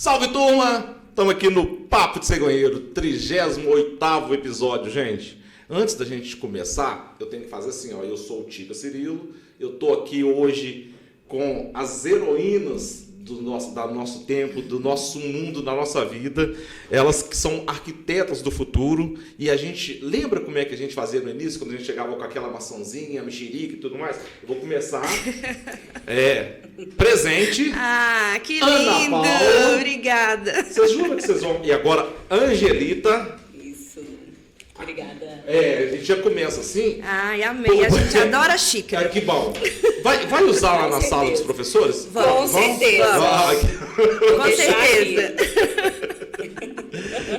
Salve, turma! Estamos aqui no Papo de Cegonheiro, 38º episódio, gente. Antes da gente começar, eu tenho que fazer assim, ó. Eu sou o Tica Cirilo, eu tô aqui hoje com as heroínas do nosso tempo, do nosso mundo, da nossa vida. Elas que são arquitetas do futuro. E a gente lembra como é que a gente fazia no início, quando a gente chegava com aquela maçãzinha, mexerica e tudo mais? Eu vou começar. Presente. Ah, que Ana lindo! Paula. Obrigada. Vocês juram que vocês vão... E agora, Angelita. Isso. Obrigada. A gente já começa assim. Ai, amei. A gente adora xícara. Que bom. Vai usar lá Com na certeza. sala dos professores? Com certeza. Com deixar certeza.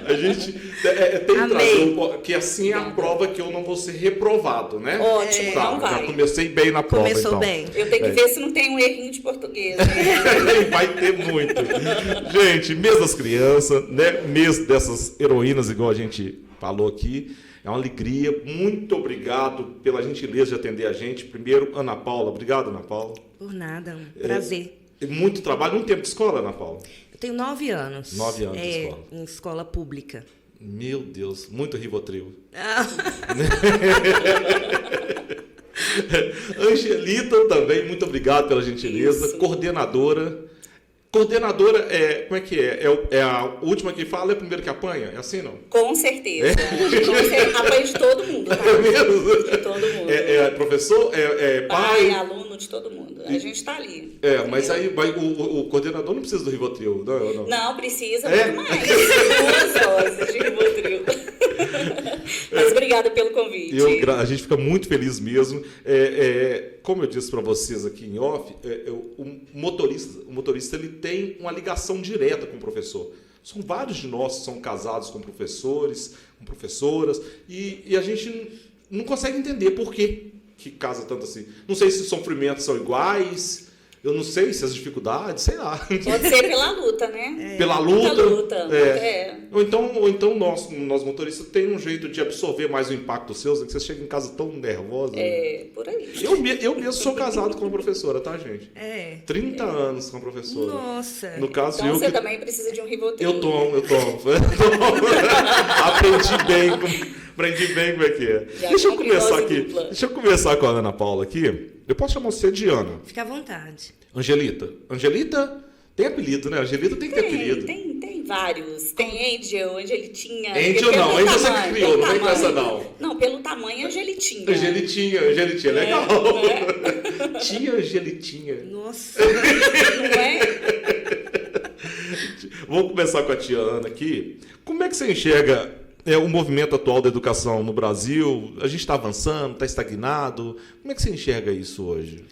A gente tem que Amei. trazer que assim é a prova que eu não vou ser reprovado, né? Ótimo, Tá, não vai. já comecei bem na prova, Começou então. bem. Eu tenho que ver se não tem um errinho de português. Né? Vai ter muito. Gente, mês das crianças, né? Mês dessas heroínas, igual a gente falou aqui. É uma alegria. Muito obrigado pela gentileza de atender a gente. Primeiro, Ana Paula. Obrigado, Ana Paula. Por nada, um prazer. Tem muito trabalho. Muito tempo de escola, Ana Paula? Eu tenho 9 anos. 9 anos de escola. Em escola pública. Meu Deus, muito Rivotril. Angelita também, muito obrigado pela gentileza. Isso. Coordenadora. Coordenadora como é que é? É a última que fala, é a primeira que apanha? É assim, não? Com certeza. Apanho de todo mundo. Tá? É mesmo? De todo mundo. É professor? É pai? Pai, aluno, de todo mundo. A gente está ali. Mas aí o coordenador não precisa do Rivotril, não? Não, precisa É? muito mais. 2 doses de Rivotril. Mas obrigada pelo convite. A gente fica muito feliz mesmo. Como eu disse para vocês aqui em off, o motorista ele tem uma ligação direta com o professor. São vários de nós que são casados com professores, com professoras, e a gente não consegue entender por que casa tanto assim. Não sei se os sofrimentos são iguais, eu não sei se as dificuldades, sei lá. Pode ser pela luta, né? Pela Muita luta. luta. Ou então nós motoristas tem um jeito de absorver mais o impacto seu, que você chega em casa tão nervosa. Por aí. Eu mesmo sou casado com uma professora, tá, gente? 30 anos com a professora. Nossa. No caso, Então eu você que... também precisa de um Rivotril. Eu tomo. Aprendi bem como é que é. Já Deixa eu combinou começar a aqui. dupla. Deixa eu conversar com a Ana Paula aqui. Eu posso chamar você de Ana. Fica à vontade. Angelita. Angelita tem apelido, né? Angelita tem que ter apelido. Tem vários. Tem Angel, Angelitinha. Angel Pelo não, Angel você tamanho, que criou, pelo não vem com essa tamanho. não. Não, pelo tamanho, Angelitinha. Angelitinha, legal. Né? Tia Angelitinha. Nossa. Não é? Vamos começar com a tia Ana aqui. Como é que você enxerga o movimento atual da educação no Brasil? A gente está avançando, está estagnado? Como é que você enxerga isso hoje?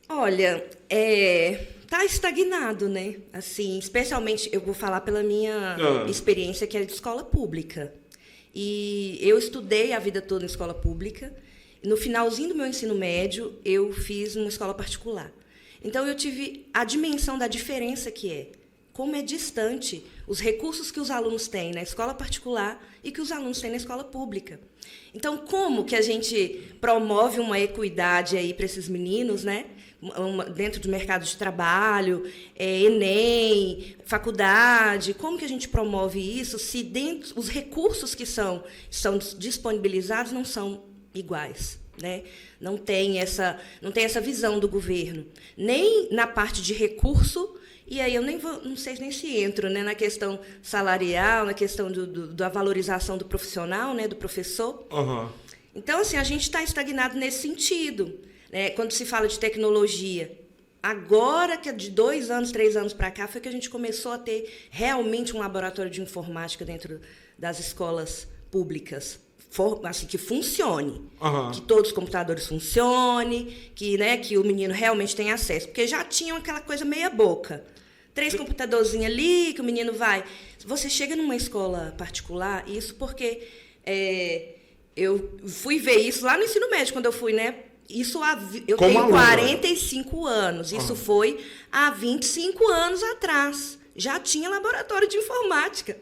Olha, tá estagnado, né? Assim, especialmente, eu vou falar pela minha experiência, que é de escola pública. E eu estudei a vida toda em escola pública. No finalzinho do meu ensino médio, eu fiz uma escola particular. Então, eu tive a dimensão da diferença que é. Como é distante os recursos que os alunos têm na escola particular e que os alunos têm na escola pública. Então, como que a gente promove uma equidade aí para esses meninos, né? Dentro do mercado de trabalho, Enem, faculdade, como que a gente promove isso se dentro os recursos que são disponibilizados não são iguais, né? Não tem essa visão do governo, nem na parte de recurso. E aí eu não sei nem se entro, né, na questão salarial, na questão da valorização do profissional, né, do professor. Uhum. Então, assim, a gente está estagnado nesse sentido. Né? Quando se fala de tecnologia, agora que é de 2 anos, 3 anos para cá, foi que a gente começou a ter realmente um laboratório de informática dentro das escolas públicas. Assim, que funcione, que todos os computadores funcionem, que o menino realmente tenha acesso. Porque já tinham aquela coisa meia boca. 3 computadorzinhos ali, que o menino vai... Você chega numa escola particular, isso porque eu fui ver isso lá no ensino médio, quando eu fui, né? Eu como tenho aluna. 45 anos. Isso foi há 25 anos atrás. Já tinha laboratório de informática.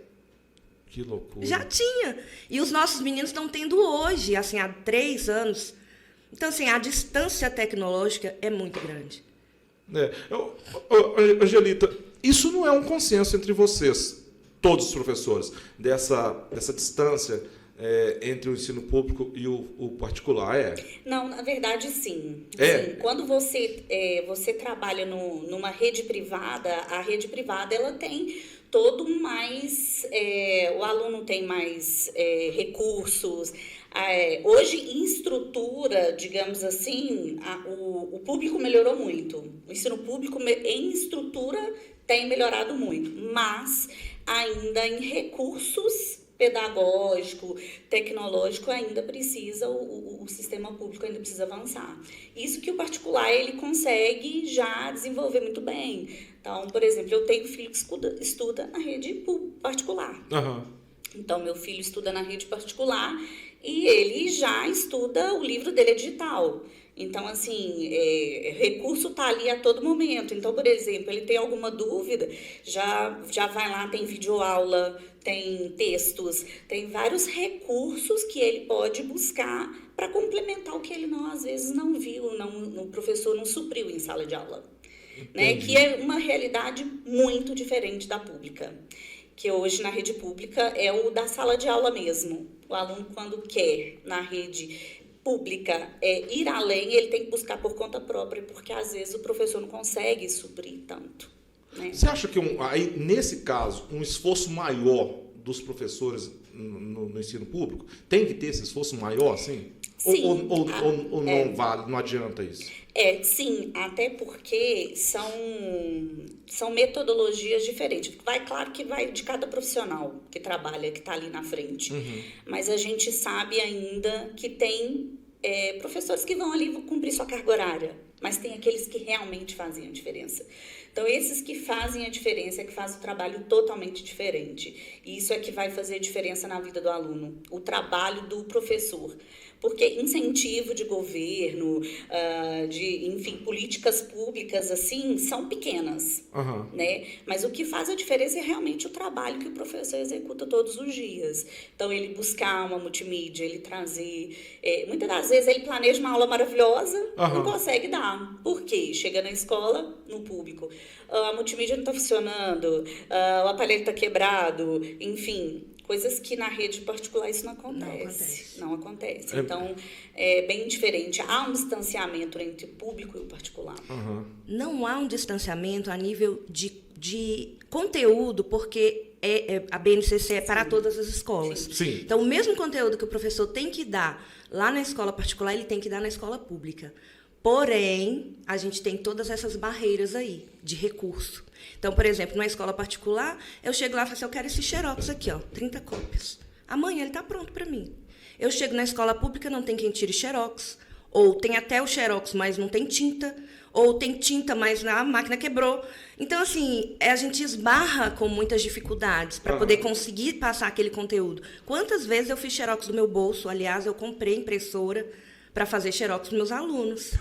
Que loucura. Já tinha. E os nossos meninos estão tendo hoje, assim, há 3 anos. Então, assim, a distância tecnológica é muito grande. Angelita, Isso não é um consenso entre vocês, todos os professores, dessa distância entre o ensino público e o particular, Não, na verdade, sim. É? Quando você trabalha numa rede privada, a rede privada ela tem todo mais... o aluno tem mais recursos. Hoje, em estrutura, digamos assim, o público melhorou muito. O ensino público, em estrutura, tem melhorado muito, mas ainda em recursos pedagógico, tecnológico, ainda precisa, o sistema público ainda precisa avançar. Isso que o particular ele consegue já desenvolver muito bem. Então, por exemplo, eu tenho filho que estuda na rede particular. Uhum. Então, meu filho estuda na rede particular e ele já estuda, o livro dele é digital. Então, assim, recurso está ali a todo momento. Então, por exemplo, ele tem alguma dúvida, já vai lá, tem videoaula, tem textos, tem vários recursos que ele pode buscar para complementar o que ele às vezes não viu, o professor não supriu em sala de aula. Né? Que é uma realidade muito diferente da pública. Que hoje na rede pública é o da sala de aula mesmo. O aluno, quando quer na rede pública ir além, ele tem que buscar por conta própria, porque às vezes o professor não consegue suprir tanto. Né? Você acha que, aí, nesse caso, um esforço maior dos professores no ensino público tem que ter esse esforço maior, assim? Sim. Ou não vale, não adianta isso? Sim, até porque são metodologias diferentes. Claro que vai de cada profissional que trabalha, que está ali na frente. Uhum. Mas a gente sabe ainda que tem professores que vão ali cumprir sua carga horária, mas tem aqueles que realmente fazem a diferença. Então, esses que fazem a diferença, que fazem o trabalho totalmente diferente. E isso é que vai fazer diferença na vida do aluno, o trabalho do professor. Porque incentivo de governo, enfim, políticas públicas, assim, são pequenas, uhum. Né? Mas o que faz a diferença é realmente o trabalho que o professor executa todos os dias. Então, ele buscar uma multimídia, ele trazer... muitas das vezes, ele planeja uma aula maravilhosa, uhum. Não consegue dar. Por quê? Chega na escola, no público, a multimídia não está funcionando, o aparelho está quebrado, enfim... Coisas que na rede particular isso não acontece. Não acontece. Então, é bem diferente. Há um distanciamento entre o público e o particular. Uhum. Não há um distanciamento a nível de conteúdo, porque a BNCC é para todas as escolas. Sim. Então, o mesmo conteúdo que o professor tem que dar lá na escola particular, ele tem que dar na escola pública. Porém, a gente tem todas essas barreiras aí, de recurso. Então, por exemplo, numa escola particular, eu chego lá e falo assim, eu quero esse xerox aqui, 30 cópias. Amanhã ele está pronto para mim. Eu chego na escola pública, não tem quem tire xerox. Ou tem até o xerox, mas não tem tinta. Ou tem tinta, mas a máquina quebrou. Então, assim, a gente esbarra com muitas dificuldades para poder conseguir passar aquele conteúdo. Quantas vezes eu fiz xerox do meu bolso? Aliás, eu comprei impressora para fazer xerox dos meus alunos.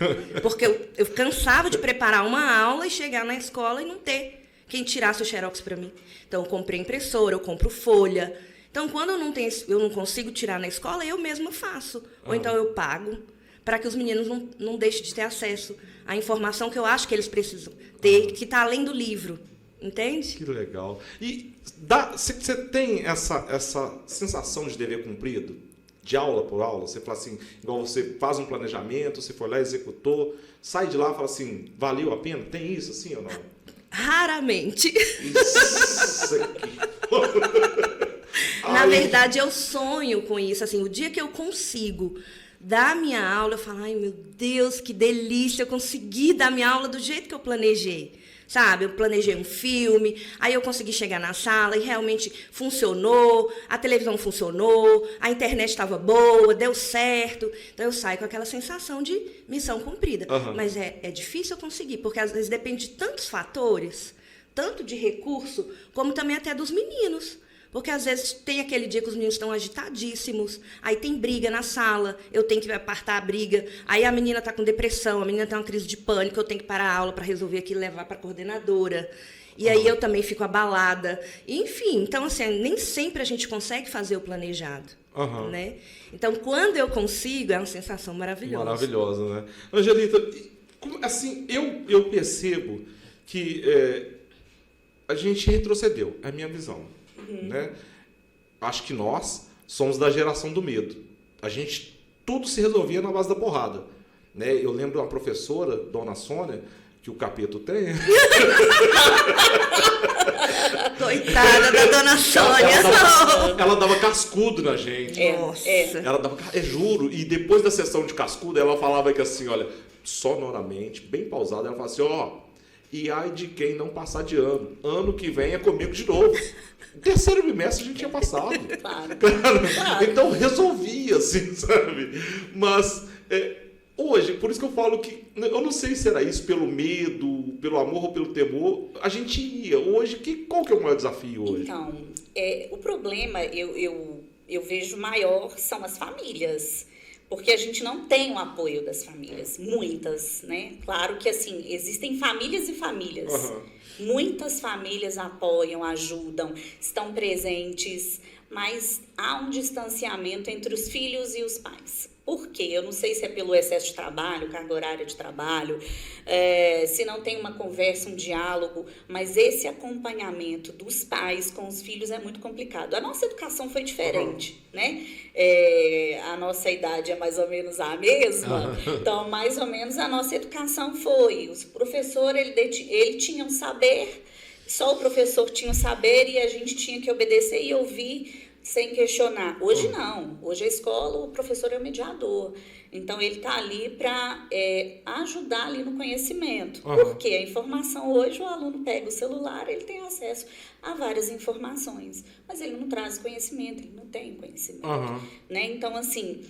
Porque eu cansava de preparar uma aula e chegar na escola e não ter quem tirasse o xerox para mim. Então, eu comprei impressora, eu compro folha. Então, quando eu não consigo tirar na escola, eu mesma faço. Ou então eu pago, para que os meninos não deixem de ter acesso à informação que eu acho que eles precisam ter, que está além do livro. Entende? Que legal. E você tem essa sensação de dever cumprido? De aula por aula? Você fala assim, igual você faz um planejamento, você foi lá, executou, sai de lá e fala assim, valeu a pena? Tem isso assim ou não? Raramente. Isso aqui. Na verdade, eu sonho com isso. Assim, o dia que eu consigo dar minha aula, eu falo, ai, meu Deus, que delícia, eu consegui dar minha aula do jeito que eu planejei. Sabe, eu planejei um filme, aí eu consegui chegar na sala e realmente funcionou, a televisão funcionou, a internet estava boa, deu certo. Então, eu saio com aquela sensação de missão cumprida. Uhum. Mas é difícil eu conseguir, porque às vezes depende de tantos fatores, tanto de recurso, como também até dos meninos. Porque, às vezes, tem aquele dia que os meninos estão agitadíssimos, aí tem briga na sala, eu tenho que apartar a briga, aí a menina está com depressão, a menina tem uma crise de pânico, eu tenho que parar a aula para resolver aquilo e levar para a coordenadora. E aí eu também fico abalada. Enfim, então, assim, nem sempre a gente consegue fazer o planejado. Uhum. Né? Então, quando eu consigo, é uma sensação maravilhosa. Maravilhosa, né? Angelita, assim, eu percebo que... a gente retrocedeu, é a minha visão. Né? Acho que nós somos da geração do medo. Tudo se resolvia na base da porrada. Né? Eu lembro de uma professora, Dona Sônia, que o Capeto tem. Coitada da Dona Sônia. Ela dava cascudo na gente. Nossa. Ela dava, juro. E depois da sessão de cascudo, ela falava que assim, olha, sonoramente, bem pausada, ela falava assim, e ai de quem não passar de ano. Ano que vem é comigo de novo. Terceiro bimestre a gente tinha passado. Claro. Claro. Então resolvia, assim, sabe? Mas hoje, por isso que eu falo que eu não sei se era isso pelo medo, pelo amor ou pelo temor. A gente ia. Hoje, qual que é o maior desafio hoje? Então, o problema, eu vejo maior, são as famílias. Porque a gente não tem o apoio das famílias, muitas, né? Claro que, assim, existem famílias e famílias. Muitas famílias apoiam, ajudam, estão presentes, mas há um distanciamento entre os filhos e os pais. Por quê? Eu não sei se é pelo excesso de trabalho, carga horária de trabalho, se não tem uma conversa, um diálogo, mas esse acompanhamento dos pais com os filhos é muito complicado. A nossa educação foi diferente, né? A nossa idade é mais ou menos a mesma, então mais ou menos a nossa educação foi. O professor, ele tinha um saber, só o professor tinha um saber e a gente tinha que obedecer e ouvir sem questionar. Hoje não. Hoje a escola, o professor é o mediador. Então, ele está ali para ajudar ali no conhecimento. Porque a informação hoje, o aluno pega o celular, ele tem acesso a várias informações. Mas ele não traz conhecimento, ele não tem conhecimento. Né? Então, assim,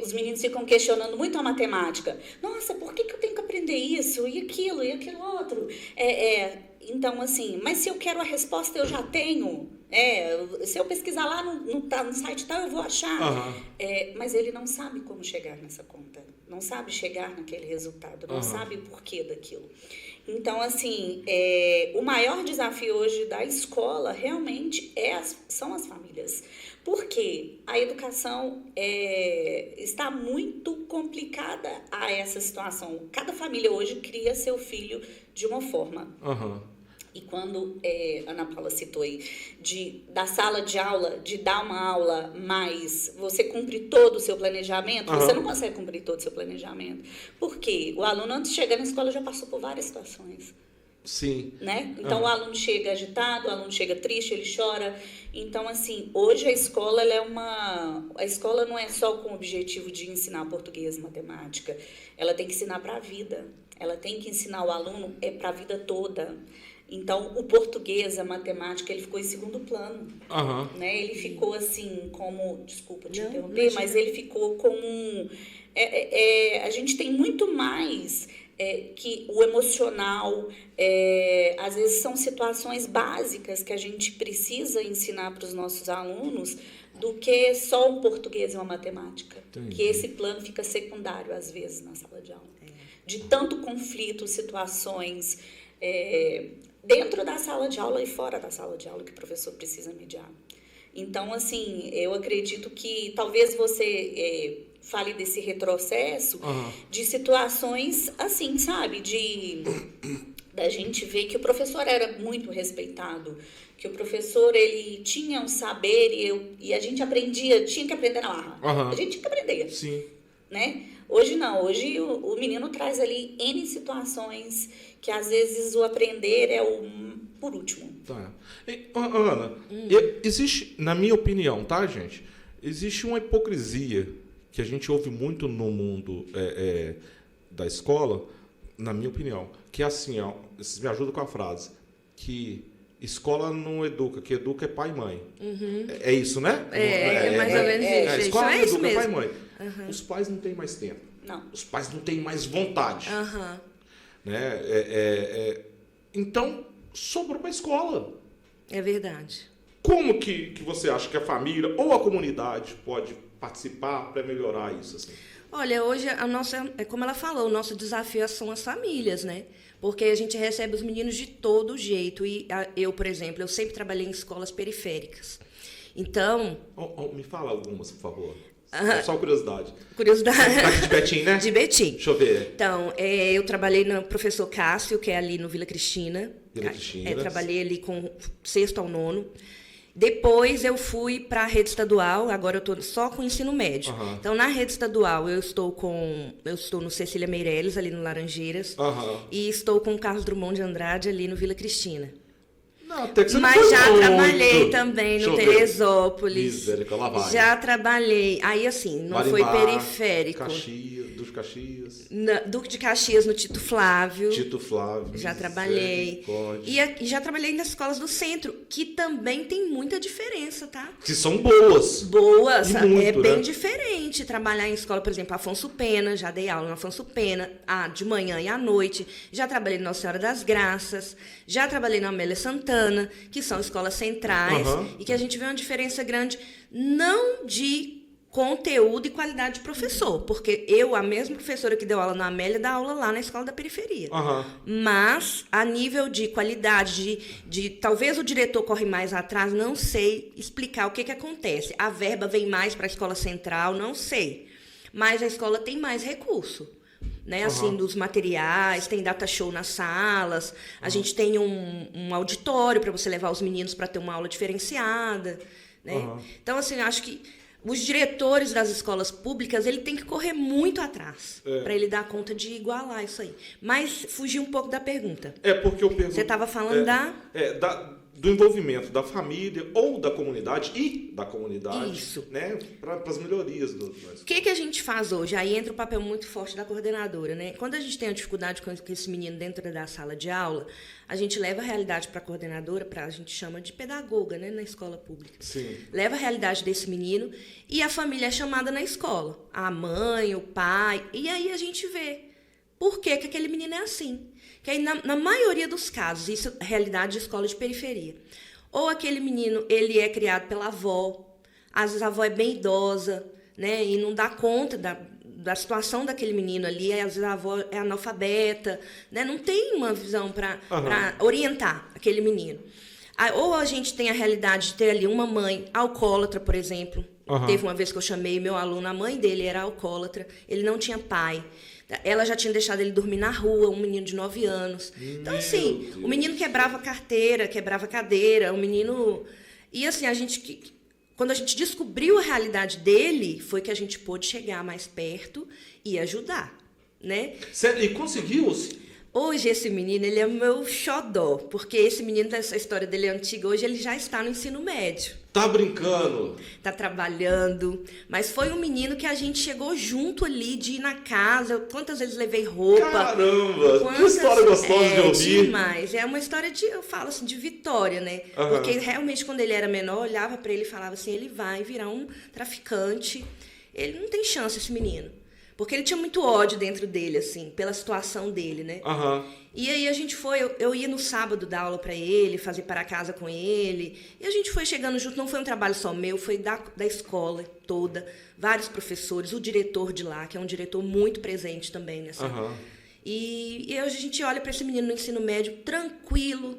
os meninos ficam questionando muito a matemática. Nossa, por que eu tenho que aprender isso e aquilo outro? Então, assim, mas se eu quero a resposta, eu já tenho. Se eu pesquisar lá no site tal, eu vou achar. Mas ele não sabe como chegar nessa conta. Não sabe chegar naquele resultado. Não sabe o porquê daquilo. Então, assim, o maior desafio hoje da escola realmente são as famílias. Porque a educação está muito complicada a essa situação. Cada família hoje cria seu filho de uma forma. E quando a Ana Paula citou aí, da sala de aula, de dar uma aula mais, você cumpre todo o seu planejamento, você não consegue cumprir todo o seu planejamento. Por quê? O aluno, antes de chegar na escola, já passou por várias situações. Sim. Né? Então, o aluno chega agitado, o aluno chega triste, ele chora. Então, assim, hoje a escola, a escola não é só com o objetivo de ensinar português e matemática. Ela tem que ensinar para a vida. Ela tem que ensinar o aluno para a vida toda. Então, o português, a matemática, ele ficou em segundo plano. Né? Ele ficou assim como... Desculpa te interromper, mas ele ficou como... a gente tem muito mais que o emocional. Às vezes são situações básicas que a gente precisa ensinar para os nossos alunos do que só um português e uma matemática. Entendi. Que esse plano fica secundário, às vezes, na sala de aula. De tanto conflito, situações... dentro da sala de aula e fora da sala de aula que o professor precisa mediar. Então, assim, eu acredito que talvez você fale desse retrocesso de situações assim, sabe? Da gente ver que o professor era muito respeitado, que o professor, ele tinha um saber e a gente tinha que aprender na marra. A gente tinha que aprender. Sim. Né? Hoje não, hoje o menino traz ali N situações que às vezes o aprender é o por último. Tá. Ana, existe, na minha opinião, tá, gente? Existe uma hipocrisia que a gente ouve muito no mundo da escola, na minha opinião, que é assim, vocês me ajudam com a frase, que escola não educa, que educa é pai e mãe. É isso, né? É mais ou menos isso. A escola não educa é pai e mãe. Uhum. Os pais não têm mais tempo. Não. Os pais não têm mais vontade. Uhum. Né? Então, sobrou para a escola. É verdade. Como que você acha que a família ou a comunidade pode participar para melhorar isso? Assim? Olha, hoje, como ela falou, o nosso desafio são as famílias, né? Porque a gente recebe os meninos de todo jeito. E eu, por exemplo, eu sempre trabalhei em escolas periféricas. Então... Me fala algumas, por favor. É só curiosidade. Curiosidade. Tá aqui de Betim, né? De Betim. Deixa eu ver. Então, eu trabalhei no professor Cássio, que é ali no Vila Cristina. Vila Cristina. Trabalhei ali com 6º ao 9º. Depois eu fui para a rede estadual, agora eu estou só com ensino médio. Uhum. Então, na rede estadual, eu estou no Cecília Meirelles, ali no Laranjeiras. Uhum. E estou com o Carlos Drummond de Andrade, ali no Vila Cristina. Não, até que você Mas não foi já muito. trabalhei também no Teresópolis. Misericórdia, lá vai. Já trabalhei. Aí, assim, não foi periférico. Duque de Caxias. Duque de Caxias, no Tito Flávio. Tito Flávio. Já trabalhei. E já trabalhei nas escolas do centro, que também tem muita diferença, tá? Que são boas. Boas. Muito, bem né? diferente trabalhar em escola, por exemplo, Afonso Pena. Já dei aula no Afonso Pena, de manhã e à noite. Já trabalhei na Nossa Senhora das Graças. Já trabalhei na Amélia Santana, que são escolas centrais. E que a gente vê uma diferença grande, não de conteúdo e qualidade de professor, porque a mesma professora que deu aula na Amélia, dá aula lá na escola da periferia. Mas, a nível de qualidade, de talvez o diretor corre mais atrás, não sei explicar o que acontece. A verba vem mais para a escola central, não sei. Mas a escola tem mais recurso. Né, assim, dos materiais, tem data show nas salas, a gente tem um auditório para você levar os meninos para ter uma aula diferenciada, né? Então, assim, eu acho que os diretores das escolas públicas, ele tem que correr muito atrás para ele dar conta de igualar isso aí. Mas fugir um pouco da pergunta. Porque eu pergunto... Você estava falando do envolvimento da família ou da comunidade Isso. Né, para as melhorias O que a gente faz hoje? Aí entra o papel muito forte da coordenadora, né? Quando a gente tem a dificuldade com esse menino dentro da sala de aula, a gente leva a realidade para a coordenadora, a gente chama de pedagoga, né, na escola pública. Sim. Leva a realidade desse menino e a família é chamada na escola. A mãe, o pai, e aí a gente vê por que aquele menino é assim. Que aí, na maioria dos casos, isso é realidade de escola de periferia. Ou aquele menino, ele é criado pela avó, às vezes a avó é bem idosa, né, e não dá conta da situação daquele menino ali, às vezes a avó é analfabeta, né, não tem uma visão para orientar aquele menino. Ou a gente tem a realidade de ter ali uma mãe alcoólatra, por exemplo. Teve uma vez que eu chamei meu aluno, a mãe dele era alcoólatra, ele não tinha pai. Ela já tinha deixado ele dormir na rua, um menino de 9 anos. Então, assim, o menino quebrava carteira, quebrava cadeira, o menino... E, assim, quando a gente descobriu a realidade dele, foi que a gente pôde chegar mais perto e ajudar, né? Sério? E conseguiu-se? Hoje, esse menino, ele é meu xodó, porque esse menino, essa história dele é antiga, hoje ele já está no ensino médio. Tá brincando? Tá trabalhando, mas foi um menino que a gente chegou junto ali, de ir na casa, quantas vezes levei roupa. Caramba, que história gostosa de ouvir. Demais, é uma história eu falo assim, de vitória, né? Porque realmente quando ele era menor, eu olhava para ele e falava assim, ele vai virar um traficante, ele não tem chance, esse menino. Porque ele tinha muito ódio dentro dele, assim, pela situação dele, né? E aí a gente foi, eu ia no sábado dar aula para ele, fazer para casa com ele, e a gente foi chegando junto, não foi um trabalho só meu, foi da escola toda, vários professores, o diretor de lá, que é um diretor muito presente também nessa. E hoje a gente olha para esse menino no ensino médio tranquilo,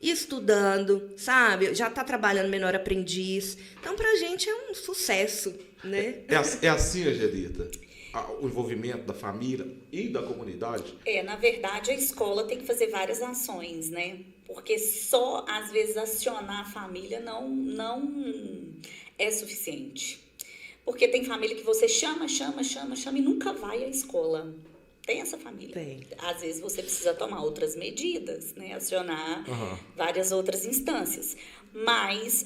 estudando, sabe? Já está trabalhando menor aprendiz. Então, pra gente é um sucesso, né? É assim, Angelita? O envolvimento da família e da comunidade? Na verdade, a escola tem que fazer várias ações, né? Porque só, às vezes, acionar a família não é suficiente. Porque tem família que você chama e nunca vai à escola. Tem essa família. Tem. Às vezes você precisa tomar outras medidas, né? Acionar várias outras instâncias. Mas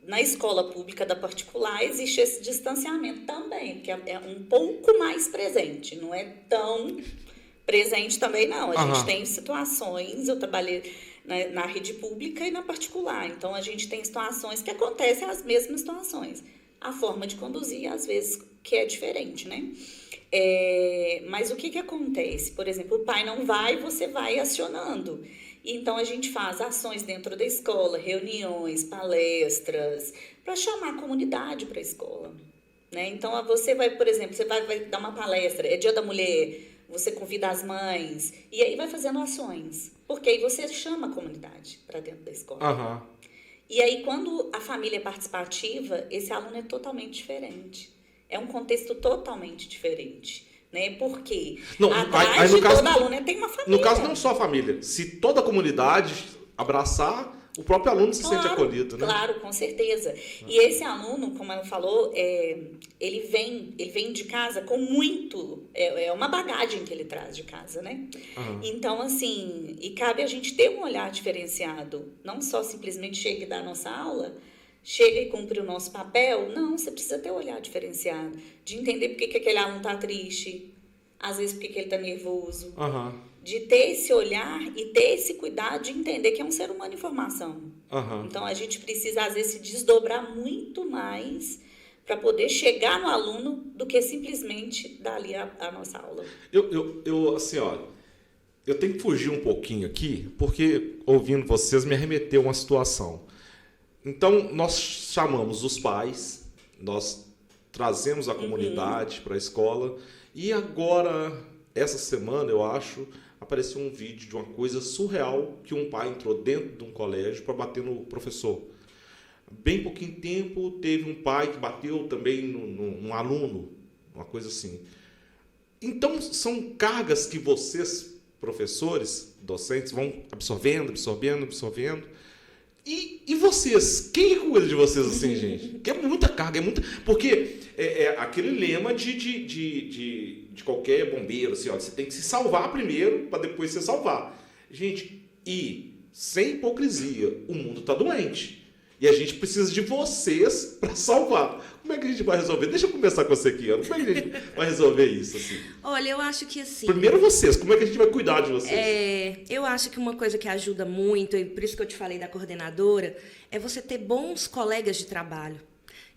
na escola pública da particular existe esse distanciamento também, que é um pouco mais presente. Não é tão presente também, não. A gente tem situações, eu trabalhei na rede pública e na particular. Então, a gente tem situações que acontecem as mesmas situações. A forma de conduzir, às vezes, que é diferente, né? Mas o que acontece? Por exemplo, o pai não vai, você vai acionando. Então, a gente faz ações dentro da escola, reuniões, palestras, para chamar a comunidade para a escola, né? Então, você vai, por exemplo, você vai dar uma palestra, é Dia da Mulher, você convida as mães, e aí vai fazendo ações, porque aí você chama a comunidade para dentro da escola. E aí, quando a família é participativa, esse aluno é totalmente diferente. É um contexto totalmente diferente. Né? Porque atrás de todo aluno tem uma família. No caso, não só a família. Se toda a comunidade abraçar, o próprio aluno se sente acolhido, né? Claro, com certeza. E esse aluno, como ela falou, ele vem de casa com muito... É uma bagagem que ele traz de casa, né? Uhum. Então, assim, e cabe a gente ter um olhar diferenciado. Não só simplesmente chega e dá a nossa aula, chega e cumpre o nosso papel. Não, você precisa ter um olhar diferenciado. De entender por que aquele aluno está triste, às vezes por que ele está nervoso. Uhum. De ter esse olhar e ter esse cuidado de entender que é um ser humano em formação. Uhum. Então, a gente precisa, às vezes, se desdobrar muito mais para poder chegar no aluno do que simplesmente dar ali a nossa aula. Assim, ó, eu tenho que fugir um pouquinho aqui, porque, ouvindo vocês, me arremeteu uma situação. Então, nós chamamos os pais, nós trazemos a comunidade para a escola, e agora, essa semana, eu acho... apareceu um vídeo de uma coisa surreal que um pai entrou dentro de um colégio para bater no professor. Bem pouquinho tempo, teve um pai que bateu também num aluno, uma coisa assim. Então, são cargas que vocês, professores, docentes, vão absorvendo. E vocês? Quem cuida de vocês assim, gente? Porque é muita carga, porque é aquele lema de qualquer bombeiro, assim, ó, você tem que se salvar primeiro para depois se salvar. Gente, e sem hipocrisia, o mundo está doente. E a gente precisa de vocês para salvar. Como é que a gente vai resolver? Deixa eu começar com você aqui, Ana. Como é que a gente vai resolver isso? Assim? Olha, eu acho que assim... Primeiro vocês, como é que a gente vai cuidar de vocês? Eu acho que uma coisa que ajuda muito, e por isso que eu te falei da coordenadora, é você ter bons colegas de trabalho.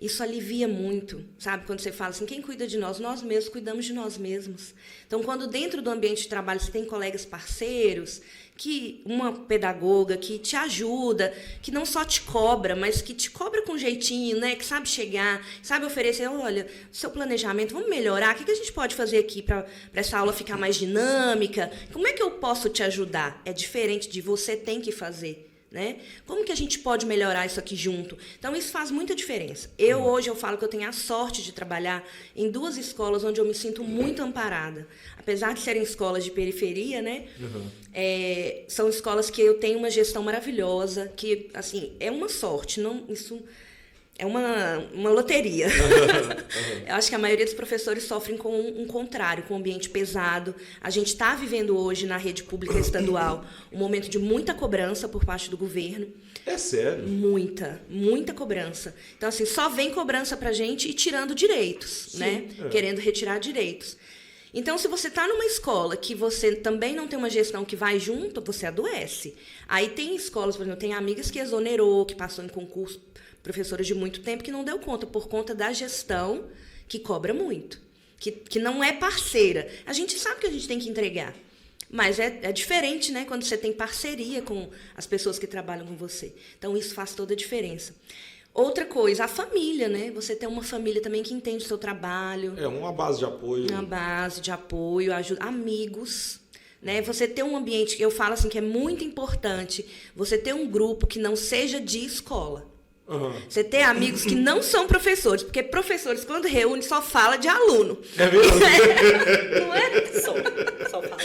Isso alivia muito, sabe? Quando você fala assim, quem cuida de nós? Nós mesmos cuidamos de nós mesmos. Então, quando dentro do ambiente de trabalho você tem colegas parceiros, que uma pedagoga que te ajuda, que não só te cobra, mas que te cobra com jeitinho, né? Que sabe chegar, sabe oferecer, olha, seu planejamento, vamos melhorar, o que a gente pode fazer aqui para essa aula ficar mais dinâmica? Como é que eu posso te ajudar? É diferente de você tem que fazer. Né? Como que a gente pode melhorar isso aqui junto? Então, isso faz muita diferença. Hoje, eu falo que eu tenho a sorte de trabalhar em 2 escolas onde eu me sinto muito amparada. Apesar de serem escolas de periferia, né? São escolas que eu tenho uma gestão maravilhosa, que, assim, é uma sorte. Isso é uma loteria. Eu acho que a maioria dos professores sofrem com um contrário, com um ambiente pesado. A gente está vivendo hoje na rede pública estadual um momento de muita cobrança por parte do governo. É sério? Muita cobrança. Então, assim, só vem cobrança para a gente e tirando direitos, né? Querendo retirar direitos. Então, se você está numa escola que você também não tem uma gestão que vai junto, você adoece. Aí tem escolas, por exemplo, tem amigas que exonerou, que passou em concurso, professoras de muito tempo que não deu conta, por conta da gestão que cobra muito, que não é parceira. A gente sabe que a gente tem que entregar, mas é diferente, né, quando você tem parceria com as pessoas que trabalham com você. Então, isso faz toda a diferença. Outra coisa, a família, né? Você tem uma família também que entende o seu trabalho. Uma base de apoio. Uma base de apoio, ajuda, amigos. Né? Você ter um ambiente, eu falo assim, que é muito importante, você ter um grupo que não seja de escola. Você ter amigos que não são professores, porque professores, quando reúne, só fala de aluno. É mesmo? Não é? Só fala.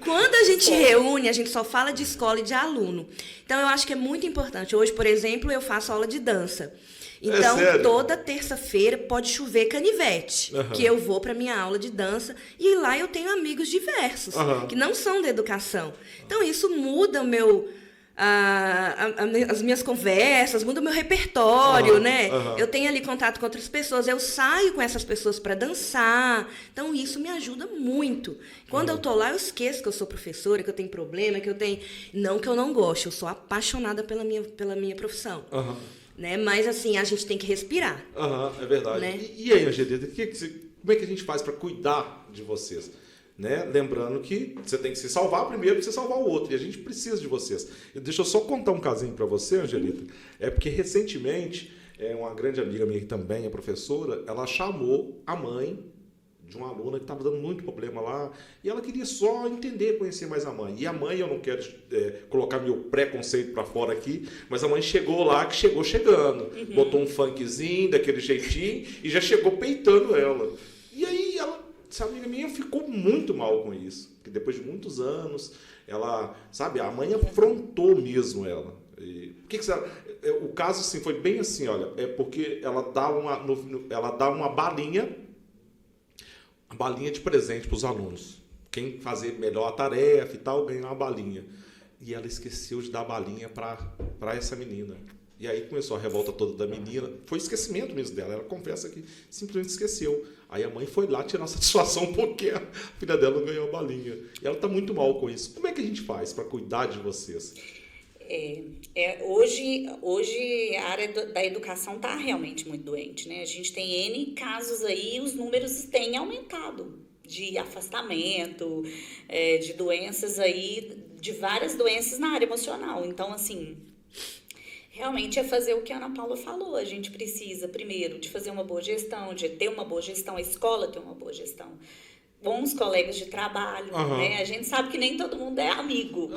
Quando a gente reúne, a gente só fala de escola e de aluno. Então, eu acho que é muito importante. Hoje, por exemplo, eu faço aula de dança. Então, toda terça-feira pode chover canivete, que eu vou para minha aula de dança e lá eu tenho amigos diversos, que não são da educação. Então, isso muda o meu... as minhas conversas, muda o meu repertório, né? Eu tenho ali contato com outras pessoas, eu saio com essas pessoas para dançar. Então, isso me ajuda muito. Quando eu tô lá, eu esqueço que eu sou professora, que eu tenho problema, que eu tenho... Não que eu não goste, eu sou apaixonada pela minha profissão. Né? Mas, assim, a gente tem que respirar. É verdade. Né? E aí, Angelita, como é que a gente faz para cuidar de vocês? Né? Lembrando que você tem que se salvar primeiro para você salvar o outro. E a gente precisa de vocês. Deixa eu só contar um casinho para você, Angelita. É porque, recentemente, uma grande amiga minha que também é professora, ela chamou a mãe de uma aluna que estava dando muito problema lá, e ela queria só entender, conhecer mais a mãe. E a mãe, eu não quero colocar meu preconceito para fora aqui, mas a mãe chegou lá, que chegou chegando, botou um funkzinho, daquele jeitinho, e já chegou peitando ela. E aí, essa amiga minha ficou muito mal com isso, porque depois de muitos anos, ela, sabe, a mãe afrontou mesmo ela. E, o caso assim, foi bem assim, olha, é porque ela dá uma balinha de presente para os alunos. Quem fazer melhor a tarefa e tal, ganha uma balinha. E ela esqueceu de dar a balinha para essa menina. E aí começou a revolta toda da menina. Foi esquecimento mesmo dela. Ela confessa que simplesmente esqueceu. Aí a mãe foi lá tirar satisfação porque a filha dela não ganhou a balinha. E ela está muito mal com isso. Como é que a gente faz para cuidar de vocês? Hoje a área da educação está realmente muito doente, né? A gente tem N casos aí, os números têm aumentado de afastamento, de doenças aí, de várias doenças na área emocional. Então, assim, realmente é fazer o que a Ana Paula falou. A gente precisa, primeiro, de fazer uma boa gestão, de ter uma boa gestão, a escola ter uma boa gestão. Bons colegas de trabalho, né? A gente sabe que nem todo mundo é amigo.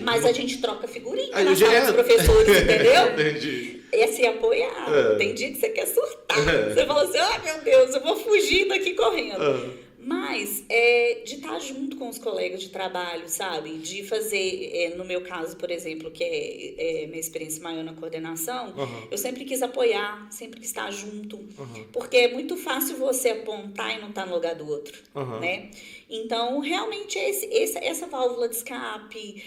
Mas a gente troca figurinha na sala dos professores, entendeu? Entendi. É se apoiar. Tem dia que você quer surtar. Você fala assim, meu Deus, eu vou fugir daqui correndo. Mas de estar junto com os colegas de trabalho, sabe? De fazer, no meu caso, por exemplo, que é minha experiência maior na coordenação, eu sempre quis apoiar, sempre quis estar junto. Porque é muito fácil você apontar e não estar no lugar do outro, né? Então, realmente, essa válvula de escape,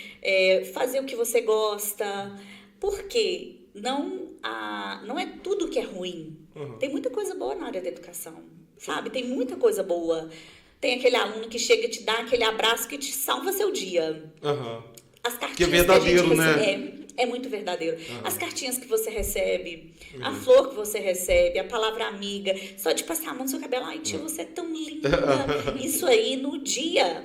fazer o que você gosta, porque não é tudo que é ruim. Tem muita coisa boa na área da educação. Sabe, tem muita coisa boa. Tem aquele aluno que chega e te dá aquele abraço que te salva seu dia. As cartinhas que é verdadeiro, que né? É muito verdadeiro. As cartinhas que você recebe, a flor que você recebe, a palavra amiga, só de passar a mão no seu cabelo. Ai, tia, você é tão linda. Isso aí no dia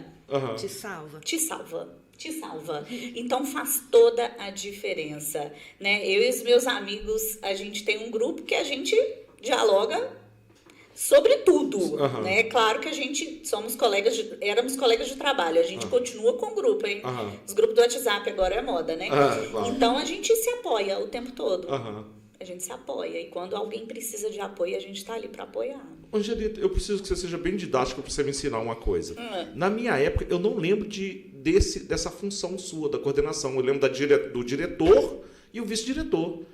te salva. Te salva. Então faz toda a diferença, né? Eu e os meus amigos, a gente tem um grupo que a gente dialoga sobre tudo, né? Claro que a gente éramos colegas de trabalho, a gente continua com o grupo, hein? Os grupos do WhatsApp agora é moda, né? Claro. Então a gente se apoia o tempo todo. A gente se apoia e quando alguém precisa de apoio, a gente está ali para apoiar. Angelita, eu preciso que você seja bem didática para você me ensinar uma coisa. Na minha época, eu não lembro dessa função sua, da coordenação. Eu lembro do diretor e o vice-diretor.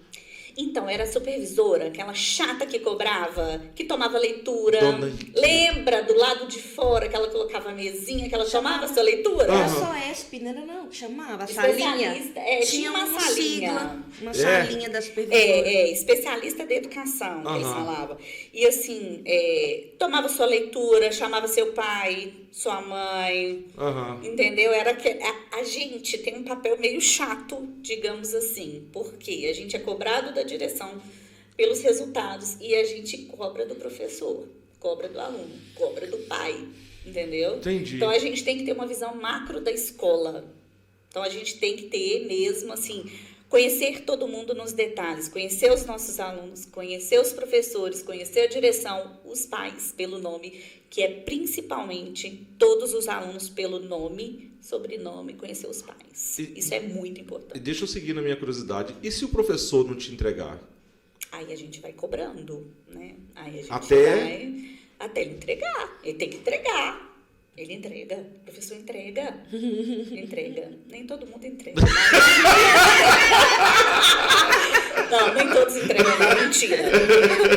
Então, era a supervisora, aquela chata que cobrava, que tomava leitura. Lembra do lado de fora que ela colocava a mesinha, que ela chamava a sua leitura? Era só ESP, não, chamava a salinha. Tinha uma salinha. Uma salinha da supervisora. Especialista de educação, que eles falavam. E assim, tomava sua leitura, chamava seu pai, sua mãe, entendeu? Era que a gente tem um papel meio chato, digamos assim, porque a gente é cobrado da direção pelos resultados e a gente cobra do professor, cobra do aluno, cobra do pai, entendeu? Entendi. Então a gente tem que ter uma visão macro da escola. Então a gente tem que ter mesmo assim, conhecer todo mundo nos detalhes, conhecer os nossos alunos, conhecer os professores, conhecer a direção, os pais pelo nome, que é principalmente todos os alunos pelo nome, sobrenome, conhecer os pais. Isso é muito importante. E deixa eu seguir na minha curiosidade. E se o professor não te entregar? Aí a gente vai cobrando, né? Aí a gente Até ele entregar. Ele tem que entregar. Ele entrega. O professor entrega. Entrega. Nem todo mundo entrega. Não, nem todos entregam, não, mentira.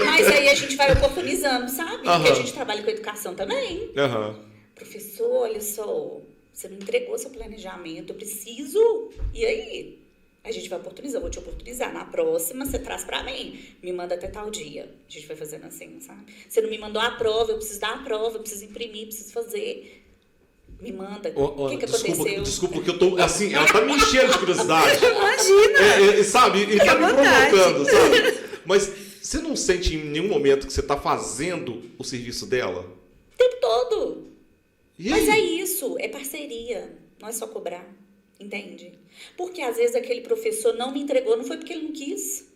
Mas aí a gente vai oportunizando, sabe? Porque a gente trabalha com educação também. Professor, olha só, você não entregou seu planejamento, eu preciso. E aí? A gente vai oportunizar, eu vou te oportunizar. Na próxima, você traz pra mim. Me manda até tal dia. A gente vai fazendo assim, sabe? Você não me mandou a prova, eu preciso dar a prova, eu preciso imprimir, preciso fazer. Me manda. O que aconteceu? Desculpa, que eu tô, assim, ela tá me enchendo de curiosidade. Imagina! Sabe? E tá me provocando, sabe? Mas você não sente em nenhum momento que você tá fazendo o serviço dela? O tempo todo. E mas aí? é isso, é parceria. Não é só cobrar. Entende? Porque às vezes aquele professor não me entregou, não foi porque ele não quis.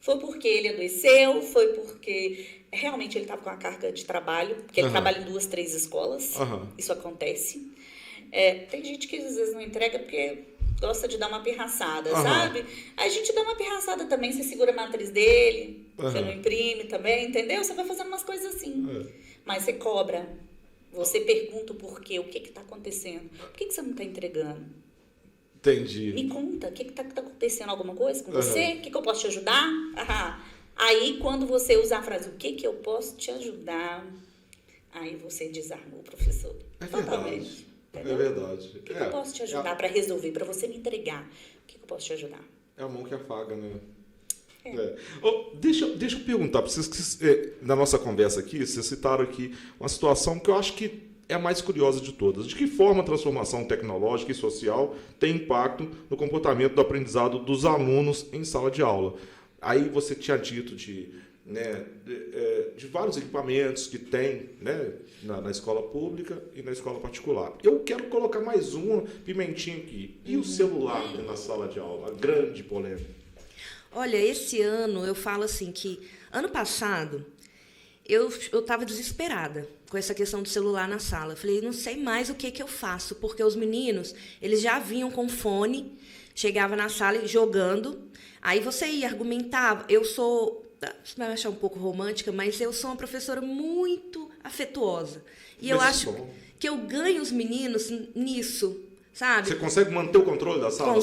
Foi porque ele adoeceu, foi porque realmente ele estava com uma carga de trabalho, porque ele trabalha em 2, 3 escolas, isso acontece. Tem gente que às vezes não entrega porque gosta de dar uma pirraçada, sabe? Aí a gente dá uma pirraçada também, você segura a matriz dele, você não imprime também, entendeu? Você vai fazendo umas coisas assim. Mas você cobra, você pergunta o porquê, o que está acontecendo, por que você não está entregando? Entendi. Me conta, o que está acontecendo? Alguma coisa com você? O que eu posso te ajudar? Aí, quando você usa a frase, o que eu posso te ajudar? Aí você desarmou o professor. Totalmente. É verdade. O que eu posso te ajudar para resolver, para você me entregar? O que eu posso te ajudar? É a mão que afaga, né? Deixa eu perguntar para vocês, que na nossa conversa aqui, vocês citaram aqui uma situação que eu acho que é a mais curiosa de todas. De que forma a transformação tecnológica e social tem impacto no comportamento do aprendizado dos alunos em sala de aula? Aí você tinha dito de vários equipamentos que tem, né, na escola pública e na escola particular. Eu quero colocar mais uma pimentinha aqui. E o celular na sala de aula? A grande polêmica. Olha, esse ano, eu falo assim que, ano passado, eu estava desesperada com essa questão do celular na sala. Eu falei, não sei mais o que eu faço, porque os meninos, eles já vinham com fone, chegava na sala jogando, aí você ia, argumentava. Eu sou, você vai achar um pouco romântica, mas eu sou uma professora muito afetuosa. E eu acho que eu ganho os meninos nisso, sabe? Você consegue manter o controle da sala?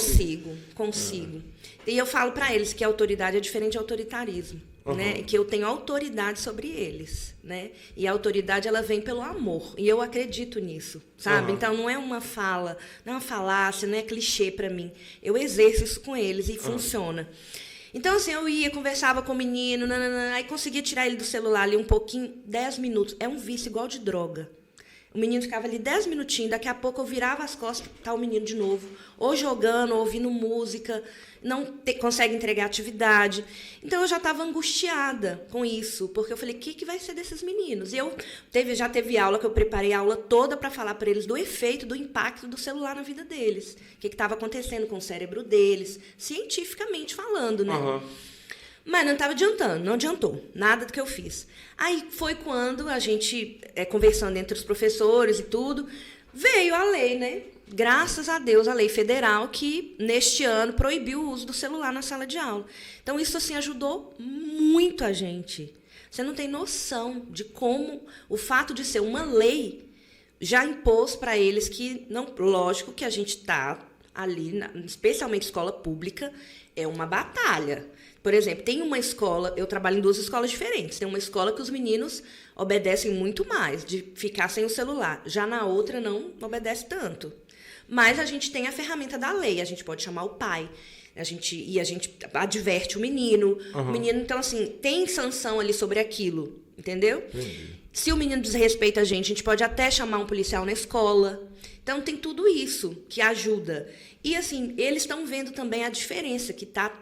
Consigo. E eu falo para eles que a autoridade é diferente de autoritarismo, né? Que eu tenho autoridade sobre eles, né? E a autoridade, ela vem pelo amor. E eu acredito nisso, sabe? Então, não é uma fala, não é uma falácia, não é clichê para mim. Eu exerço isso com eles e funciona. Então, assim, eu ia, conversava com o menino, aí conseguia tirar ele do celular ali um pouquinho, 10 minutos. É um vício igual de droga. O menino ficava ali 10 minutinhos, daqui a pouco eu virava as costas, tá o menino de novo, ou jogando, ou ouvindo música, não consegue entregar atividade. Então, eu já estava angustiada com isso, porque eu falei, o que vai ser desses meninos? E já teve aula que eu preparei a aula toda para falar para eles do efeito, do impacto do celular na vida deles. O que estava acontecendo com o cérebro deles, cientificamente falando, né? Mas não estava adiantando, não adiantou nada do que eu fiz. Aí foi quando a gente, conversando entre os professores e tudo, veio a lei, né? Graças a Deus, a lei federal que, neste ano, proibiu o uso do celular na sala de aula. Então, isso assim, ajudou muito a gente. Você não tem noção de como o fato de ser uma lei já impôs para eles que, não, lógico que a gente está ali, especialmente escola pública, é uma batalha. Por exemplo, tem uma escola, eu trabalho em 2 escolas diferentes, tem uma escola que os meninos obedecem muito mais, de ficar sem o celular. Já na outra não obedece tanto. Mas a gente tem a ferramenta da lei, a gente pode chamar o pai, a gente adverte o menino. O menino, então, assim, tem sanção ali sobre aquilo, entendeu? Se o menino desrespeita a gente pode até chamar um policial na escola. Então, tem tudo isso que ajuda. E, assim, eles estão vendo também a diferença que está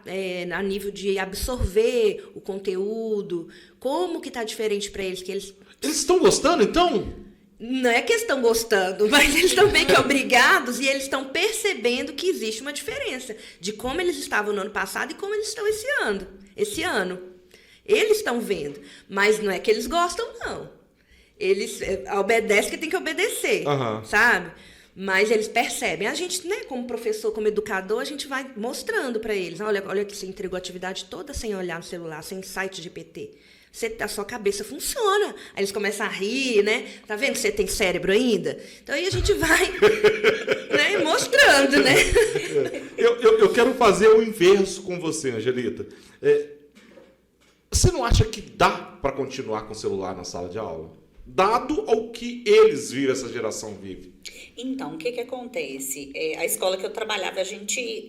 a nível de absorver o conteúdo, como que está diferente para eles. Eles estão gostando, então? Não é que eles estão gostando, mas eles estão meio que obrigados e eles estão percebendo que existe uma diferença de como eles estavam no ano passado e como eles estão esse ano. Eles estão vendo, mas não é que eles gostam, não. Eles obedecem que tem que obedecer, sabe? Mas eles percebem. A gente, né, como professor, como educador, a gente vai mostrando para eles. Olha que você entregou a atividade toda sem olhar no celular, sem site de PT. A sua cabeça funciona. Aí eles começam a rir, né? Tá vendo que você tem cérebro ainda? Então aí a gente vai né, mostrando, né? Eu quero fazer o inverso com você, Angelita. Você não acha que dá para continuar com o celular na sala de aula? Dado ao que eles vivem, essa geração vive. Então, o que acontece? A escola que eu trabalhava,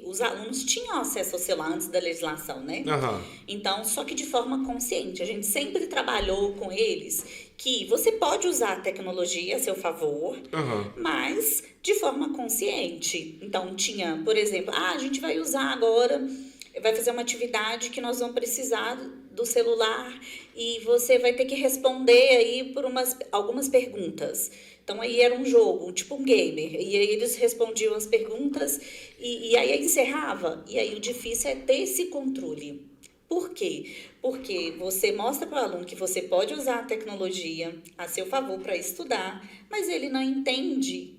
os alunos tinham acesso ao celular antes da legislação, né? Então, só que de forma consciente. A gente sempre trabalhou com eles que você pode usar a tecnologia a seu favor, mas de forma consciente. Então, tinha, por exemplo, a gente vai usar agora, vai fazer uma atividade que nós vamos precisar do celular e você vai ter que responder aí por algumas perguntas. Então, aí era um jogo, tipo um gamer. E aí eles respondiam as perguntas e aí encerrava. E aí o difícil é ter esse controle. Por quê? Porque você mostra para o aluno que você pode usar a tecnologia a seu favor para estudar, mas ele não entende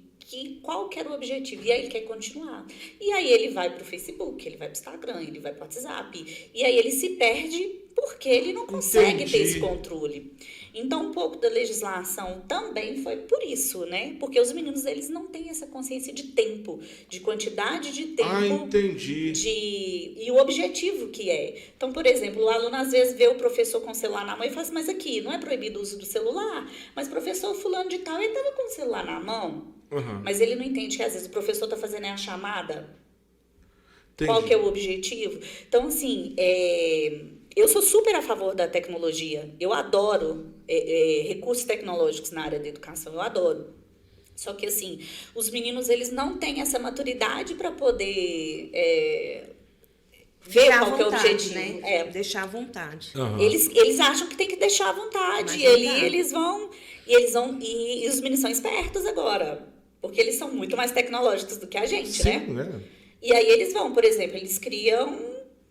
qual que era o objetivo, e aí ele quer continuar. E aí ele vai para o Facebook, ele vai para o Instagram, ele vai para o WhatsApp, e aí ele se perde porque ele não consegue ter esse controle. Então, um pouco da legislação também foi por isso, né? Porque os meninos, eles não têm essa consciência de tempo, de quantidade de tempo. Entendi. E o objetivo que é. Então, por exemplo, o aluno às vezes vê o professor com o celular na mão e fala assim, mas aqui, não é proibido o uso do celular? Mas professor fulano de tal, ele estava com o celular na mão. Mas ele não entende que às vezes o professor está fazendo a chamada. Entendi. Qual que é o objetivo? Então, assim, eu sou super a favor da tecnologia. Eu adoro recursos tecnológicos na área da educação. Eu adoro. Só que, assim, os meninos, eles não têm essa maturidade para poder ver qual que é o objetivo. Né? Deixar à vontade. Eles acham que tem que deixar à vontade. E ali eles vão... E os meninos são espertos agora. Porque eles são muito mais tecnológicos do que a gente, sim, né? E aí eles vão, por exemplo, eles criam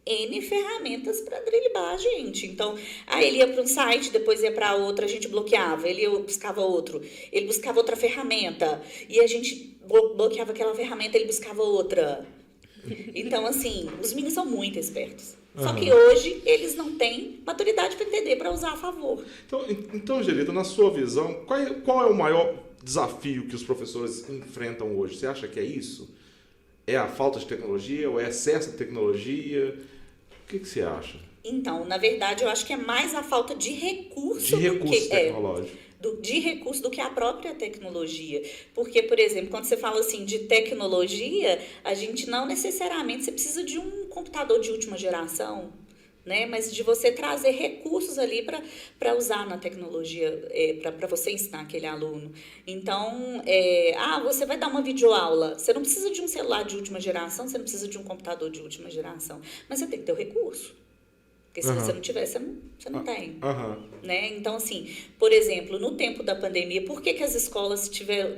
N ferramentas para driblar a gente. Então, ele ia para um site, depois ia para outro, a gente bloqueava. Ele buscava outro. Ele buscava outra ferramenta. E a gente bloqueava aquela ferramenta, ele buscava outra. Então, assim, os meninos são muito espertos. Só que hoje eles não têm maturidade para entender, para usar a favor. Então, Angelita, na sua visão, qual é o maior desafio que os professores enfrentam hoje? Você acha que é isso? É a falta de tecnologia ou é excesso de tecnologia? O que você acha? Então, na verdade, eu acho que é mais a falta de recurso tecnológico. De recurso do que a própria tecnologia. Porque, por exemplo, quando você fala assim de tecnologia, a gente não necessariamente você precisa de um computador de última geração, né? Mas de você trazer recursos ali para usar na tecnologia, para você ensinar aquele aluno. Então, você vai dar uma videoaula, você não precisa de um celular de última geração, você não precisa de um computador de última geração, mas você tem que ter o recurso. Porque se você não tiver, você não tem. Né? Então, assim, por exemplo, no tempo da pandemia, por que as escolas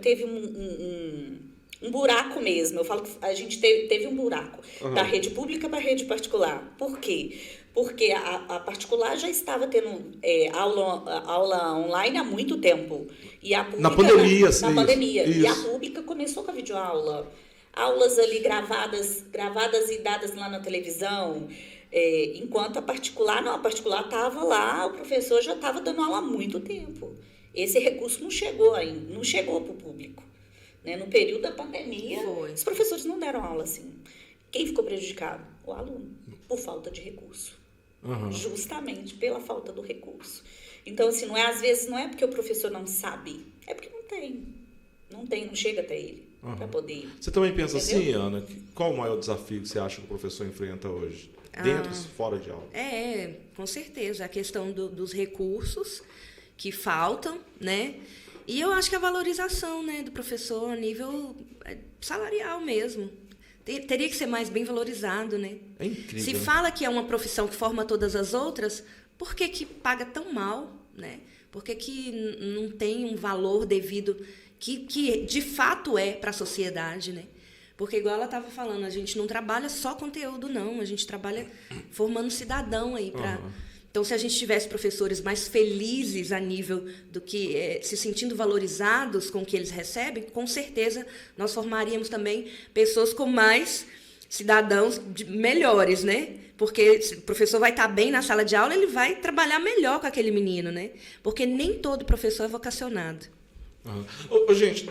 teve um buraco mesmo? Eu falo que a gente teve um buraco da rede pública para a rede particular. Por quê? Porque a particular já estava tendo aula online há muito tempo. E a pública, na pandemia. Isso. E a pública começou com a videoaula. Aulas ali gravadas e dadas lá na televisão. Enquanto a particular estava lá, o professor já estava dando aula há muito tempo. Esse recurso não chegou ainda, não chegou para o público. Né? No período da pandemia, os professores não deram aula assim. Quem ficou prejudicado? O aluno, por falta de recurso. Justamente pela falta do recurso. Então, assim, às vezes não é porque o professor não sabe, é porque não tem. Não chega até ele para poder... Você também pensa assim, Ana, qual o maior desafio que você acha que o professor enfrenta hoje? Dentro e fora de aula? Com certeza. A questão dos recursos que faltam, né? E eu acho que a valorização, né, do professor a nível salarial mesmo. Teria que ser mais bem valorizado, né? É incrível. Se fala que é uma profissão que forma todas as outras, por que paga tão mal, né? Por que não tem um valor devido que de fato é para a sociedade, né? Porque, igual ela estava falando, a gente não trabalha só conteúdo, não. A gente trabalha formando cidadão aí. Então, se a gente tivesse professores mais felizes a nível do que... se sentindo valorizados com o que eles recebem, com certeza nós formaríamos também pessoas com mais cidadãos melhores, né? Porque se o professor vai estar bem na sala de aula, ele vai trabalhar melhor com aquele menino, né? Porque nem todo professor é vocacionado. Gente,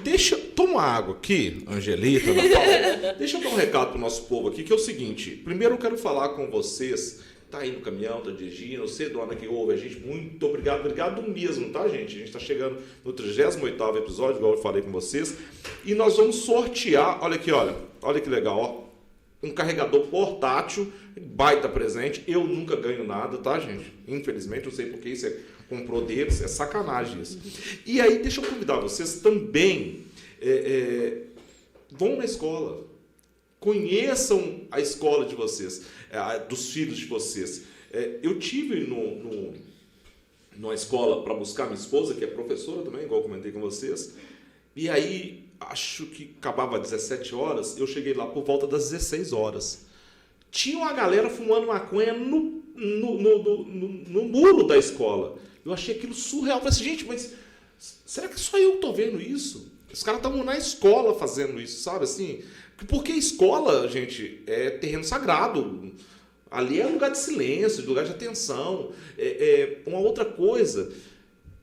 toma água aqui, Angelita, Ana Paula. Deixa eu dar um recado pro nosso povo aqui, que é o seguinte. Primeiro eu quero falar com vocês, tá aí no caminhão, tá dirigindo, você, dona que ouve a gente, muito obrigado mesmo, tá, gente? A gente tá chegando no 38º episódio, igual eu falei com vocês, e nós vamos sortear, olha que legal, ó. Um carregador portátil, baita presente. Eu nunca ganho nada, tá, gente? Infelizmente, eu sei porque isso comprou deles, é sacanagem isso. E aí, deixa eu convidar vocês também, vão na escola, conheçam a escola de vocês, dos filhos de vocês. Eu tive numa escola para buscar minha esposa, que é professora também, igual eu comentei com vocês, e aí... acho que acabava às 17 horas, eu cheguei lá por volta das 16 horas. Tinha uma galera fumando maconha no no muro da escola. Eu achei aquilo surreal. Eu falei assim, gente, mas será que só eu tô vendo isso? Os caras estavam na escola fazendo isso, sabe? Assim, porque escola, gente, é terreno sagrado. Ali é lugar de silêncio, lugar de atenção. Uma outra coisa,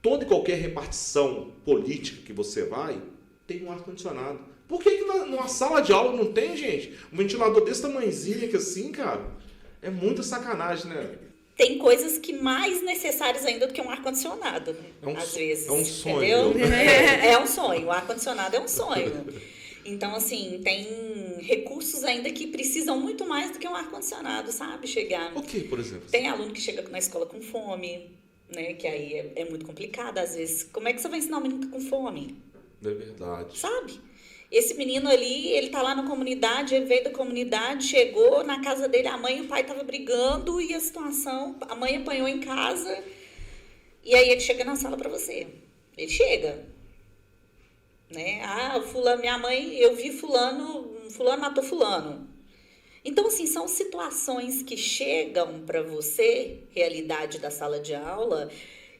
toda e qualquer repartição política que você vai, tem um ar-condicionado. Por que numa sala de aula não tem, gente? Um ventilador desse tamanhozinho aqui assim, cara, é muita sacanagem, né? Tem coisas que mais necessárias ainda do que um ar-condicionado, né? Às vezes. É um sonho. Entendeu? É um sonho. O ar-condicionado é um sonho. Então, assim, tem recursos ainda que precisam muito mais do que um ar-condicionado, sabe? Chegar. O que, por exemplo? Tem aluno que chega na escola com fome, né? Que aí é muito complicado, às vezes. Como é que você vai ensinar um menino que tá com fome? É verdade. Sabe? Esse menino ali, ele tá lá na comunidade, ele veio da comunidade, chegou na casa dele, a mãe e o pai estavam brigando e a situação, a mãe apanhou em casa e aí ele chega na sala para você. Ele chega, né? Ah, fulano, minha mãe, eu vi fulano matou fulano. Então, assim, são situações que chegam para você, realidade da sala de aula,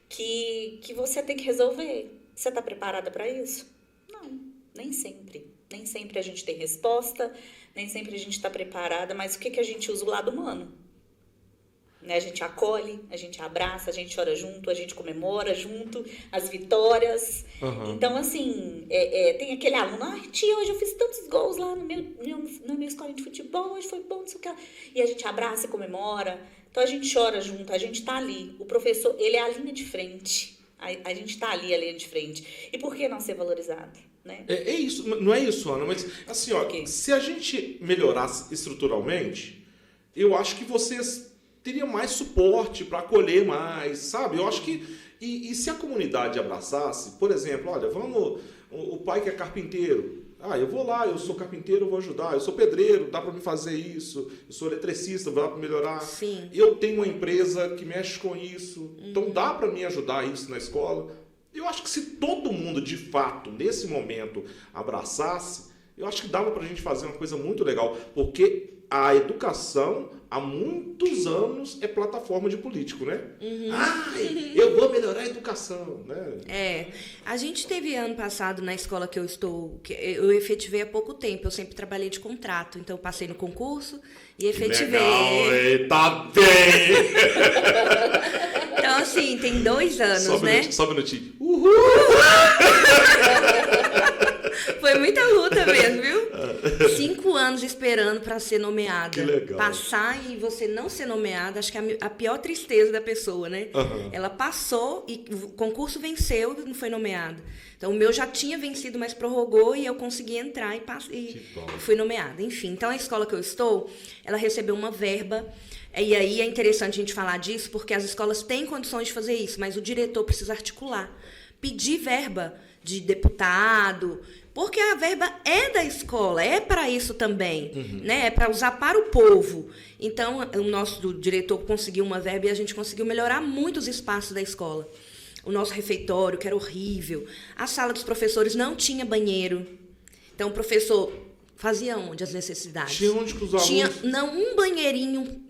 que você tem que resolver. Você tá preparada para isso? Não. Nem sempre. Nem sempre a gente tem resposta, nem sempre a gente está preparada, mas o que a gente usa? O lado humano. Né? A gente acolhe, a gente abraça, a gente chora junto, a gente comemora junto as vitórias. Uhum. Então, assim, tem aquele aluno, tia, hoje eu fiz tantos gols lá na minha escola de futebol, hoje foi bom, não sei o que. E a gente abraça e comemora. Então, a gente chora junto, a gente está ali. O professor, ele é a linha de frente. A gente está ali, a linha de frente. E por que não ser valorizado? Né? É isso, não é isso, Ana, mas assim, ó, se a gente melhorasse estruturalmente, eu acho que vocês teriam mais suporte para acolher mais, sabe? Eu acho que, e se a comunidade abraçasse, por exemplo, olha, o pai que é carpinteiro, eu vou lá, eu sou carpinteiro, eu vou ajudar, eu sou pedreiro, dá para me fazer isso, eu sou eletricista, dá para melhorar. Sim. Eu tenho uma empresa que mexe com isso, então dá para me ajudar isso na escola. Eu acho que se todo mundo, de fato, nesse momento, abraçasse, eu acho que dava para a gente fazer uma coisa muito legal, porque a educação, há muitos anos, é plataforma de político, né? Uhum. Eu vou melhorar a educação, né? A gente teve ano passado na escola que eu estou, que eu efetivei há pouco tempo, eu sempre trabalhei de contrato, então eu passei no concurso e efetivei. Legal, tá bem! Então, assim, tem 2 anos, né? Só um minutinho. Uhul! Foi muita luta mesmo, viu? 5 anos esperando para ser nomeada. Que legal. Passar e você não ser nomeada, acho que é a pior tristeza da pessoa, né? Uhum. Ela passou e o concurso venceu e não foi nomeada. Então, o meu já tinha vencido, mas prorrogou e eu consegui entrar e fui nomeada. Enfim, então a escola que eu estou, ela recebeu uma verba. E aí é interessante a gente falar disso, porque as escolas têm condições de fazer isso, mas o diretor precisa articular, pedir verba de deputado, porque a verba é da escola, é para isso também, né? É para usar para o povo. Então, o nosso diretor conseguiu uma verba e a gente conseguiu melhorar muito os espaços da escola. O nosso refeitório, que era horrível. A sala dos professores não tinha banheiro. Então, o professor fazia onde as necessidades? Tinha onde que os alunos... Tinha um banheirinho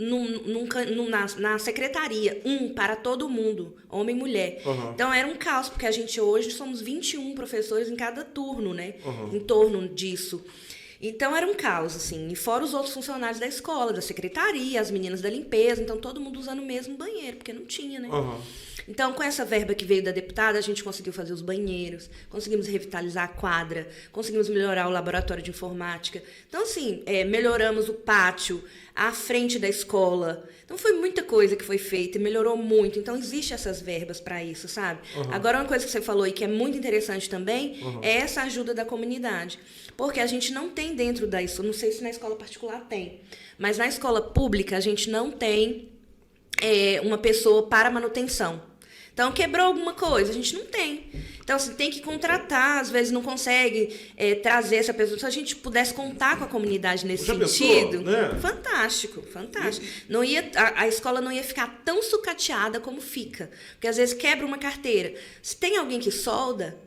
na secretaria, para todo mundo, homem e mulher. Uhum. Então era um caos, porque a gente hoje somos 21 professores em cada turno, né? Uhum. Em torno disso. Então era um caos, assim. E fora os outros funcionários da escola, da secretaria, as meninas da limpeza, então todo mundo usando o mesmo banheiro, porque não tinha, né? Uhum. Então, com essa verba que veio da deputada, a gente conseguiu fazer os banheiros, conseguimos revitalizar a quadra, conseguimos melhorar o laboratório de informática. Então, assim, melhoramos o pátio, a frente da escola. Então, foi muita coisa que foi feita e melhorou muito. Então, existem essas verbas para isso, sabe? Uhum. Agora, uma coisa que você falou e que é muito interessante também é essa ajuda da comunidade. Porque a gente não tem dentro da escola, não sei se na escola particular tem, mas na escola pública a gente não tem uma pessoa para manutenção. Então, quebrou alguma coisa, a gente não tem. Então, assim, tem que contratar, às vezes não consegue trazer essa pessoa. Se a gente pudesse contar com a comunidade nesse sentido, né? Fantástico, fantástico. Não ia, a escola não ia ficar tão sucateada como fica. Porque, às vezes, quebra uma carteira. Se tem alguém que solda,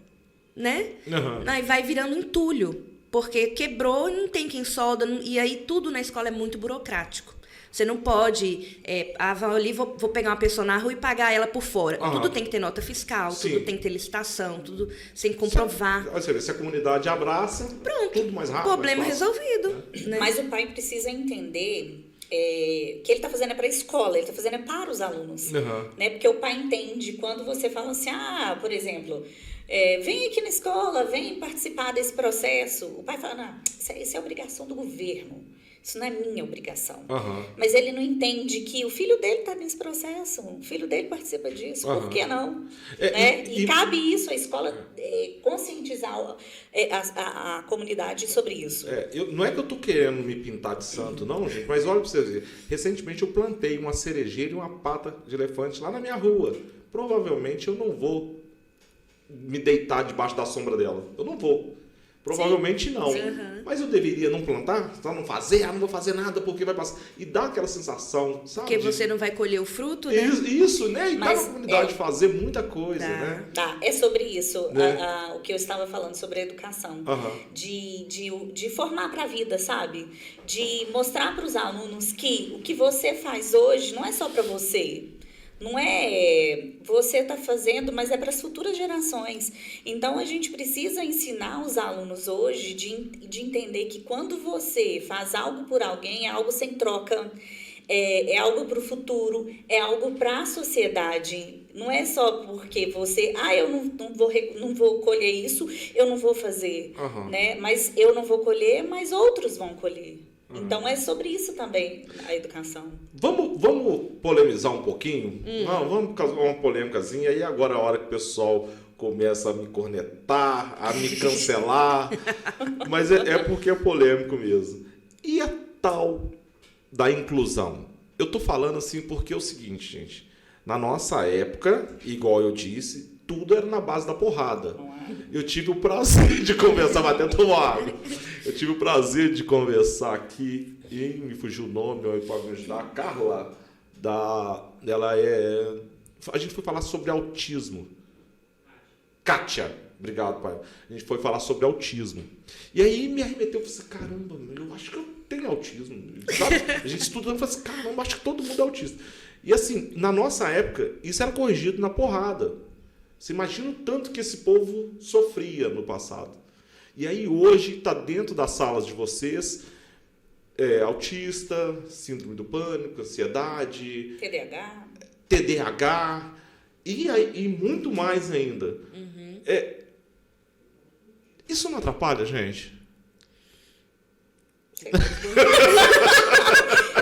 né? Uhum. Aí vai virando entulho. Porque quebrou e não tem quem solda. E aí tudo na escola é muito burocrático. Você não pode, vou ali, vou pegar uma pessoa na rua e pagar ela por fora. Tudo tem que ter nota fiscal, tudo tem que ter licitação, tudo tem que comprovar. Se a comunidade abraça, pronto, tudo mais rápido. Problema resolvido. Né? Mas o pai precisa entender que ele está fazendo para a escola, ele está fazendo para os alunos. Né? Porque o pai entende quando você fala assim, por exemplo, vem aqui na escola, vem participar desse processo. O pai fala, não, isso é obrigação do governo. Isso não é minha obrigação. Mas ele não entende que o filho dele está nesse processo. O filho dele participa disso. Por que não? Né? E cabe isso, a escola conscientizar a comunidade sobre isso. Não é que eu estou querendo me pintar de santo, não, gente. Mas olha para você ver. Recentemente eu plantei uma cerejeira e uma pata de elefante lá na minha rua. Provavelmente eu não vou me deitar debaixo da sombra dela. Eu não vou. Provavelmente não. Mas eu deveria não plantar? Só não fazer? Não vou fazer nada porque vai passar. E dá aquela sensação, sabe? Porque você não vai colher o fruto, né? Isso, né? E dá na comunidade fazer muita coisa, né? É sobre isso, né? O que eu estava falando sobre a educação. De formar para a vida, sabe? De mostrar para os alunos que o que você faz hoje não é só para você. Não é você está fazendo, mas é para as futuras gerações. Então, a gente precisa ensinar os alunos hoje de entender que quando você faz algo por alguém, é algo sem troca, é algo para o futuro, é algo para a sociedade. Não é só porque você, eu não vou colher isso, eu não vou fazer, né? Mas eu não vou colher, mas outros vão colher. Então, é sobre isso também, a educação. Vamos polemizar um pouquinho? Vamos fazer uma polêmicazinha. E agora é a hora que o pessoal começa a me cornetar, a me cancelar. Mas é porque é polêmico mesmo. E a tal da inclusão? Eu tô falando assim porque é o seguinte, gente. Na nossa época, igual eu disse, tudo era na base da porrada. Eu tive o prazer de conversar, vai até tomar água. Eu tive o prazer de conversar aqui, e me fugiu o nome, pode me ajudar, a Carla, a gente foi falar sobre autismo. Kátia, obrigado, pai. A gente foi falar sobre autismo. E aí me arremeteu, eu falei assim, caramba, eu acho que eu tenho autismo. Sabe? A gente estudando, eu falei assim, caramba, acho que todo mundo é autista. E assim, na nossa época, isso era corrigido na porrada. Você imagina o tanto que esse povo sofria no passado. E aí hoje está dentro das salas de vocês autista, síndrome do pânico, ansiedade, TDAH e muito mais ainda. Isso não atrapalha, gente?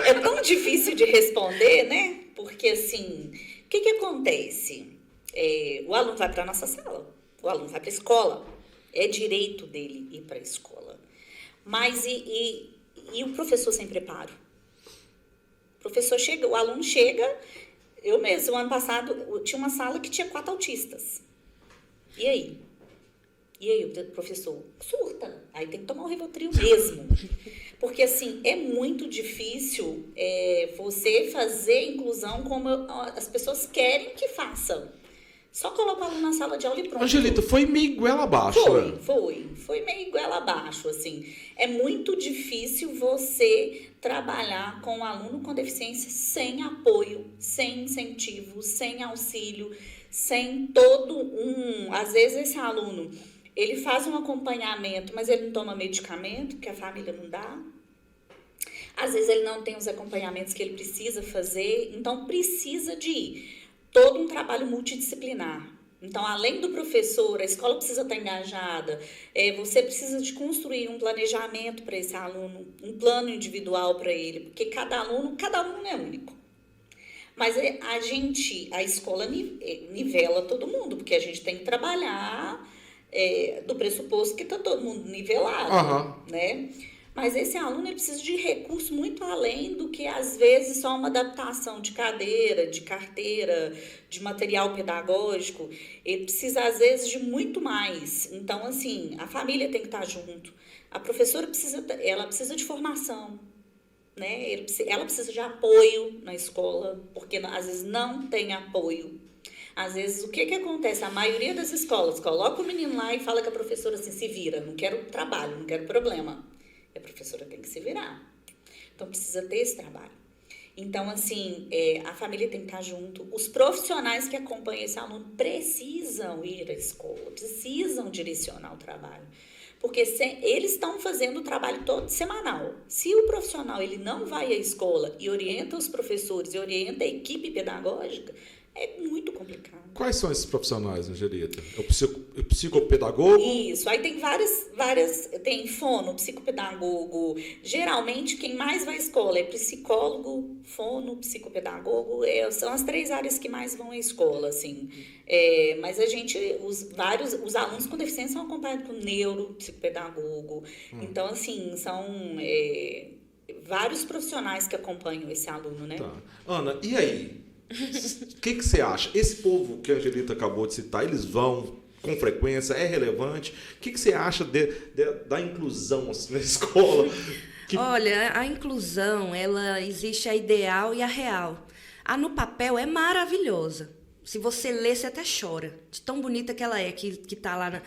É tão difícil de responder, né? Porque assim, o que acontece? O aluno vai para a nossa sala, o aluno vai para a escola. É direito dele ir para a escola. Mas e o professor sem preparo? O professor chega, o aluno chega. Eu mesmo, ano passado, tinha uma sala que tinha 4 autistas. E aí? O professor surta. Aí tem que tomar um Rivotril mesmo. Porque, assim, é muito difícil você fazer inclusão como as pessoas querem que façam. Só colocar o aluno na sala de aula e pronto. Angelita, foi meio goela abaixo. Foi meio goela abaixo, assim. É muito difícil você trabalhar com um aluno com deficiência sem apoio, sem incentivo, sem auxílio, sem às vezes esse aluno, ele faz um acompanhamento, mas ele não toma medicamento, que a família não dá. Às vezes ele não tem os acompanhamentos que ele precisa fazer, então precisa de todo um trabalho multidisciplinar. Então, além do professor, a escola precisa estar engajada, você precisa de construir um planejamento para esse aluno, um plano individual para ele, porque cada aluno é único. Mas a escola nivela todo mundo, porque a gente tem que trabalhar do pressuposto que está todo mundo nivelado, né? Mas esse aluno ele precisa de recursos muito além do que, às vezes, só uma adaptação de cadeira, de carteira, de material pedagógico. Ele precisa, às vezes, de muito mais. Então, assim, a família tem que estar junto. A professora precisa de formação, né? Ela precisa de apoio na escola, porque, às vezes, não tem apoio. Às vezes, o que acontece? A maioria das escolas coloca o menino lá e fala que a professora assim, se vira, não quero trabalho, não quero problema. E a professora tem que se virar. Então, precisa ter esse trabalho. Então, assim, a família tem que estar junto. Os profissionais que acompanham esse aluno precisam ir à escola, precisam direcionar o trabalho. Porque eles estão fazendo o trabalho todo semanal. Se o profissional ele não vai à escola e orienta os professores e orienta a equipe pedagógica, é muito complicado. Quais são esses profissionais, Angelita? É o psicopedagogo? Isso, aí tem várias, tem fono, psicopedagogo. Geralmente, quem mais vai à escola é psicólogo, fono, psicopedagogo, são as 3 áreas que mais vão à escola, assim. Mas os alunos com deficiência são acompanhados por neuro, psicopedagogo. Então, assim, são vários profissionais que acompanham esse aluno, né? Tá. Ana, e aí? O que você acha? Esse povo que a Angelita acabou de citar, eles vão com frequência? É relevante? O que você acha da inclusão assim, na escola? Olha, a inclusão, ela existe a ideal e a real. A no papel é maravilhosa. Se você lê, você até chora. De tão bonita que ela é, que está lá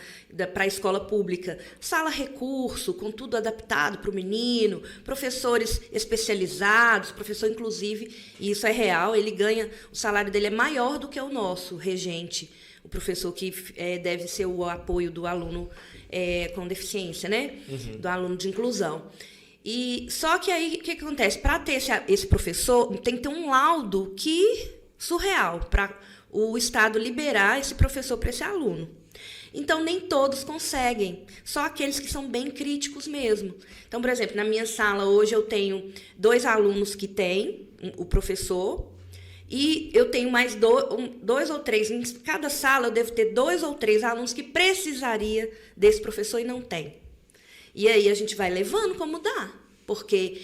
para a escola pública. Sala recurso, com tudo adaptado para o menino, professores especializados, professor inclusive, e isso é real, ele ganha, o salário dele é maior do que o nosso regente, o professor que deve ser o apoio do aluno com deficiência, né? Uhum. Do aluno de inclusão. Só que aí, o que acontece? Para ter esse professor, tem que ter um laudo surreal, para o Estado liberar esse professor para esse aluno. Então, nem todos conseguem, só aqueles que são bem críticos mesmo. Então, por exemplo, na minha sala hoje eu tenho 2 alunos que têm o professor e eu tenho mais 2 ou 3. Em cada sala eu devo ter 2 ou 3 alunos que precisaria desse professor e não tem. E aí a gente vai levando como dá, porque...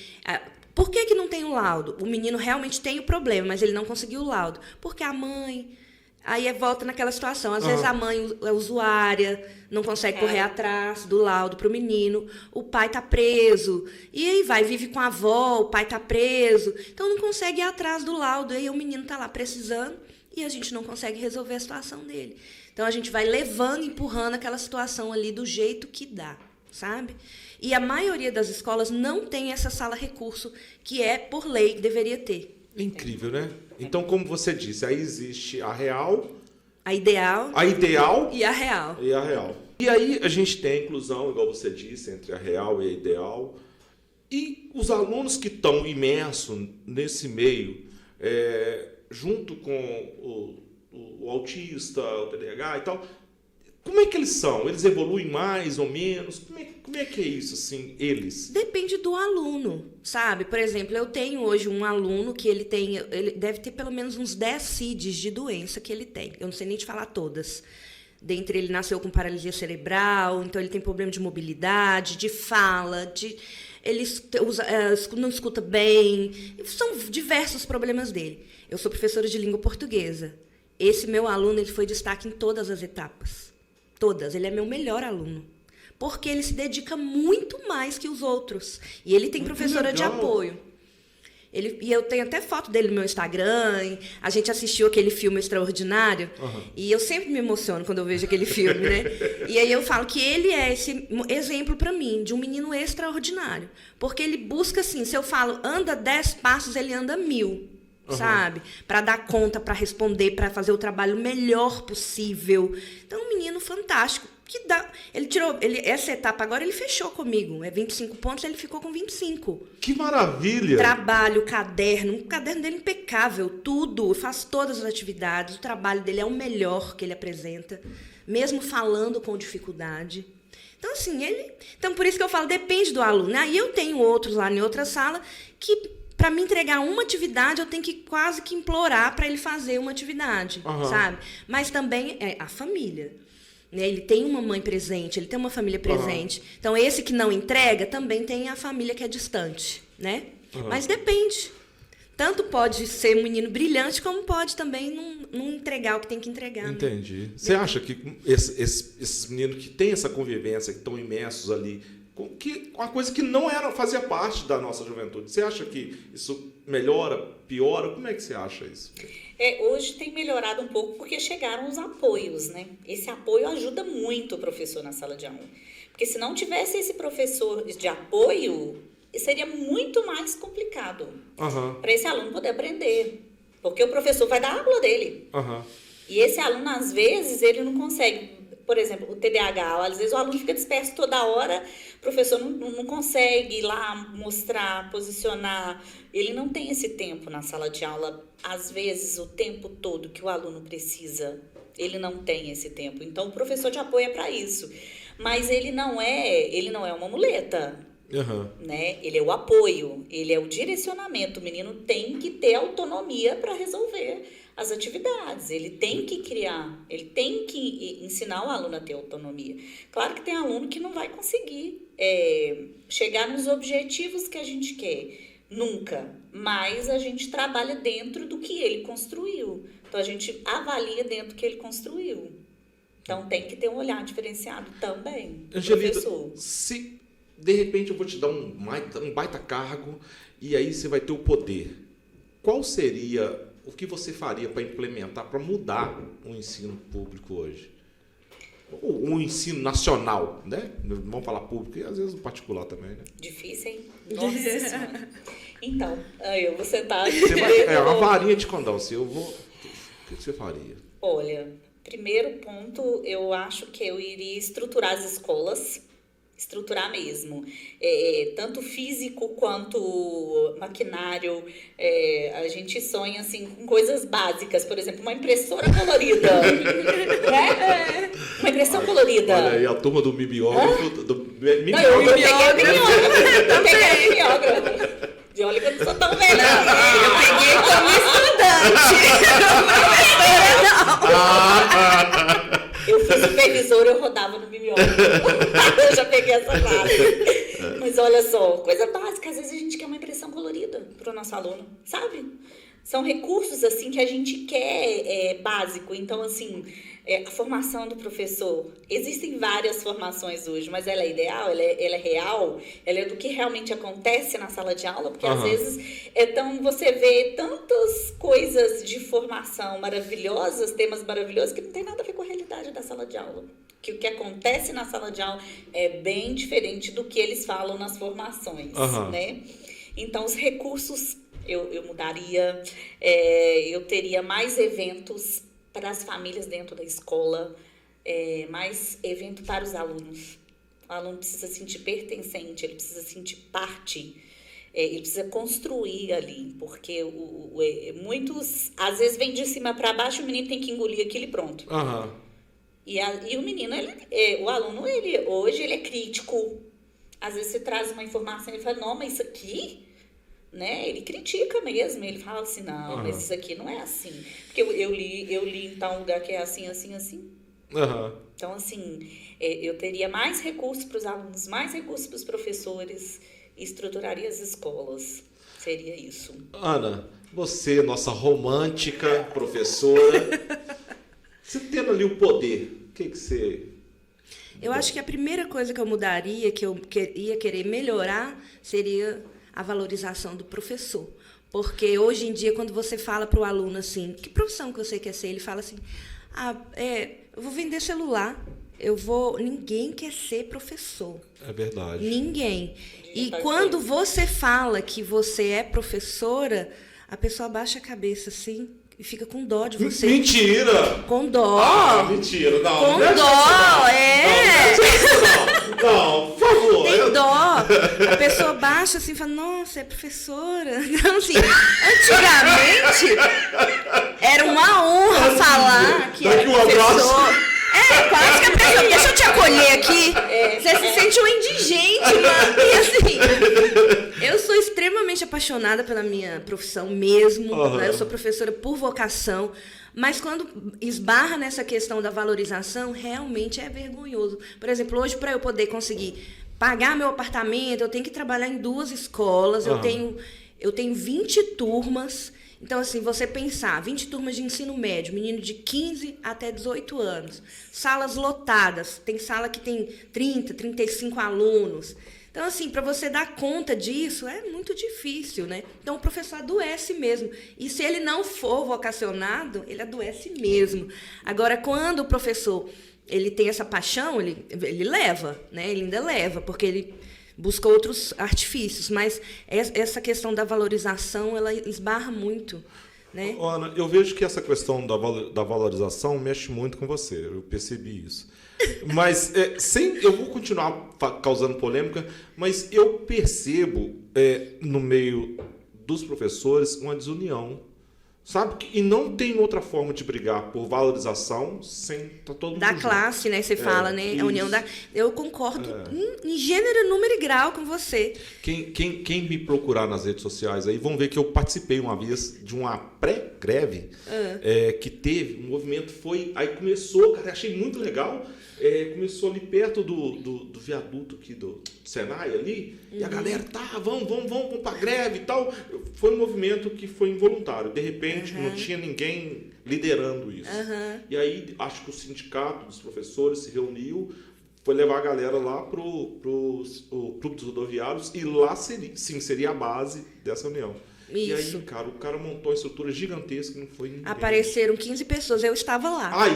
Por que não tem o laudo? O menino realmente tem o problema, mas ele não conseguiu o laudo. Porque a mãe... Aí volta naquela situação. Às vezes a mãe é usuária, não consegue correr atrás do laudo para o menino. O pai está preso. E aí vive com a avó, o pai está preso. Então não consegue ir atrás do laudo. E aí o menino está lá precisando e a gente não consegue resolver a situação dele. Então a gente vai levando, empurrando aquela situação ali do jeito que dá, sabe? E a maioria das escolas não tem essa sala recurso, que por lei deveria ter. Incrível, né? Então, como você disse, aí existe a real... A ideal e a real. E aí a gente tem a inclusão, igual você disse, entre a real e a ideal. E os alunos que estão imersos nesse meio, junto com o autista, o TDAH e tal... Como é que eles são? Eles evoluem mais ou menos? Como é que é isso, assim, eles? Depende do aluno, sabe? Por exemplo, eu tenho hoje um aluno que ele deve ter pelo menos uns 10 CIDs de doença que ele tem. Eu não sei nem te falar todas. Dentre ele nasceu com paralisia cerebral, então ele tem problema de mobilidade, de fala, ele não escuta bem. São diversos problemas dele. Eu sou professora de língua portuguesa. Esse meu aluno ele foi destaque em todas as etapas. Todas. Ele é meu melhor aluno. Porque ele se dedica muito mais que os outros. E ele tem professora de apoio. E eu tenho até foto dele no meu Instagram. A gente assistiu aquele filme Extraordinário. Uhum. E eu sempre me emociono quando eu vejo aquele filme, né? E aí eu falo que ele é esse exemplo para mim, de um menino extraordinário. Porque ele busca, assim, se eu falo, anda 10 passos, ele anda 1000. Sabe? Para dar conta, para responder, para fazer o trabalho melhor possível. Então, um menino fantástico. Essa etapa agora ele fechou comigo. 25 pontos, ele ficou com 25. Que maravilha! Trabalho, caderno. O caderno dele é impecável, tudo. Faz todas as atividades. O trabalho dele é o melhor que ele apresenta, mesmo falando com dificuldade. Então, assim, Então, por isso que eu falo, depende do aluno. Aí eu tenho outros lá em outra sala que... Para me entregar uma atividade, eu tenho que quase que implorar para ele fazer uma atividade, sabe? Mas também a família. Né? Ele tem uma mãe presente, ele tem uma família presente. Então, esse que não entrega, também tem a família que é distante, né? Mas depende. Tanto pode ser um menino brilhante, como pode também não entregar o que tem que entregar. Entendi. Né? Você acha que esses meninos que têm essa convivência, que estão imersos ali, uma coisa que não fazia parte da nossa juventude. Você acha que isso melhora, piora? Como é que você acha isso? Hoje tem melhorado um pouco porque chegaram os apoios, né? Esse apoio ajuda muito o professor na sala de aula. Porque se não tivesse esse professor de apoio, seria muito mais complicado para esse aluno poder aprender. Porque o professor vai dar a aula dele. E esse aluno, às vezes, ele não consegue. Por exemplo, o TDAH, às vezes o aluno fica disperso toda hora, o professor não consegue ir lá mostrar, posicionar. Ele não tem esse tempo na sala de aula, às vezes, o tempo todo que o aluno precisa. Ele não tem esse tempo. Então, o professor de apoio é para isso. Mas ele não é uma muleta. Né? Ele é o apoio, ele é o direcionamento. O menino tem que ter autonomia para resolver as atividades, ele tem que criar, ele tem que ensinar o aluno a ter autonomia. Claro que tem aluno que não vai conseguir chegar nos objetivos que a gente quer, nunca, mas a gente trabalha dentro do que ele construiu, então a gente avalia dentro do que ele construiu. Então tem que ter um olhar diferenciado também, Angelita, professor. Se de repente eu vou te dar um baita cargo e aí você vai ter o poder, qual seria o que você faria para implementar, para mudar o ensino público hoje? O ensino nacional, né? Vamos falar público e às vezes o particular também, né? Difícil, hein? Nossa Senhora. Então, eu vou sentar... Uma varinha de condão. Se eu vou... O que você faria? Olha, primeiro ponto, eu acho que eu iria estruturar as escolas, estruturar mesmo, tanto físico quanto maquinário. A gente sonha assim com coisas básicas, por exemplo, uma impressora colorida, né? Uma impressão colorida. Olha aí a turma do mimeógrafo. Não, eu peguei mimeógrafo. E olha que eu não sou tão velha. Eu peguei como estudante. Eu fui supervisora, eu rodava no mimeógrafo. Eu já peguei essa fase. Mas olha só, coisa básica. Às vezes a gente quer uma impressão colorida para o nosso aluno, sabe? São recursos, assim, que a gente quer básico. Então, assim, a formação do professor. Existem várias formações hoje, mas ela é ideal, ela é real, ela é do que realmente acontece na sala de aula, porque às vezes você vê tantas coisas de formação maravilhosas, temas maravilhosos, que não tem nada a ver com a realidade da sala de aula. Que o que acontece na sala de aula é bem diferente do que eles falam nas formações, né? Então, os recursos eu mudaria, eu teria mais eventos para as famílias dentro da escola, mais evento para os alunos. O aluno precisa sentir pertencente, ele precisa sentir parte, ele precisa construir ali, porque muitos, às vezes, vem de cima para baixo, o menino tem que engolir aquilo e pronto. E o menino, o aluno, hoje ele é crítico. Às vezes você traz uma informação e ele fala, não, mas isso aqui... Né? Ele critica mesmo, ele fala assim, não, mas isso aqui não é assim. Porque eu li em tal lugar que é assim, assim, assim. Então, assim, eu teria mais recursos para os alunos, mais recursos para os professores, e estruturaria as escolas. Seria isso. Ana, você, nossa romântica professora, você tendo ali o poder, o que você... Eu acho que a primeira coisa que eu mudaria, que eu ia querer melhorar, seria... a valorização do professor. Porque hoje em dia, quando você fala para o aluno assim, que profissão que você quer ser? Ele fala assim, eu vou vender celular, ninguém quer ser professor. É verdade. Ninguém. E quando você fala que você é professora, a pessoa abaixa a cabeça assim e fica com dó de você. Mentira! Com dó. Mentira. Não, com não dó, Não, por favor. Tem dó. A pessoa baixa assim e fala, nossa, é professora. Então, assim, antigamente era uma honra falar que era professor. Quase que a pessoa, deixa eu te acolher aqui. Você se sente um indigente, mano. E assim, eu sou extremamente apaixonada pela minha profissão mesmo. Né? Eu sou professora por vocação. Mas quando esbarra nessa questão da valorização, realmente é vergonhoso. Por exemplo, hoje, para eu poder conseguir pagar meu apartamento, eu tenho que trabalhar em 2 escolas, eu tenho 20 turmas. Então, assim, você pensar, 20 turmas de ensino médio, menino de 15 até 18 anos, salas lotadas, tem sala que tem 30, 35 alunos. Então, assim, para você dar conta disso, é muito difícil, né? Então, o professor adoece mesmo. E se ele não for vocacionado, ele adoece mesmo. Agora, quando o professor ele tem essa paixão, ele leva, né? Ele ainda leva, porque ele busca outros artifícios, mas essa questão da valorização, ela esbarra muito, né? Ana, eu vejo que essa questão da valorização mexe muito com você, eu percebi isso. Mas eu vou continuar causando polêmica, mas eu percebo no meio dos professores uma desunião, sabe? E não tem outra forma de brigar por valorização sem tá todo mundo da junto. classe, né? Você fala, né? Isso. A união da... Eu concordo em gênero, número e grau com você. Quem me procurar nas redes sociais aí vão ver que eu participei uma vez de uma pré-greve que teve, um movimento aí começou, cara, achei muito legal. Começou ali perto do viaduto aqui do Senai ali, e a galera, vamos pra greve e tal. Foi um movimento que foi involuntário, de repente não tinha ninguém liderando isso. E aí acho que o sindicato dos professores se reuniu, foi levar a galera lá pro Clube dos Rodoviários, e lá seria a base dessa união. Isso. E aí, cara, o cara montou uma estrutura gigantesca, não foi ninguém. Apareceram 15 pessoas, eu estava lá.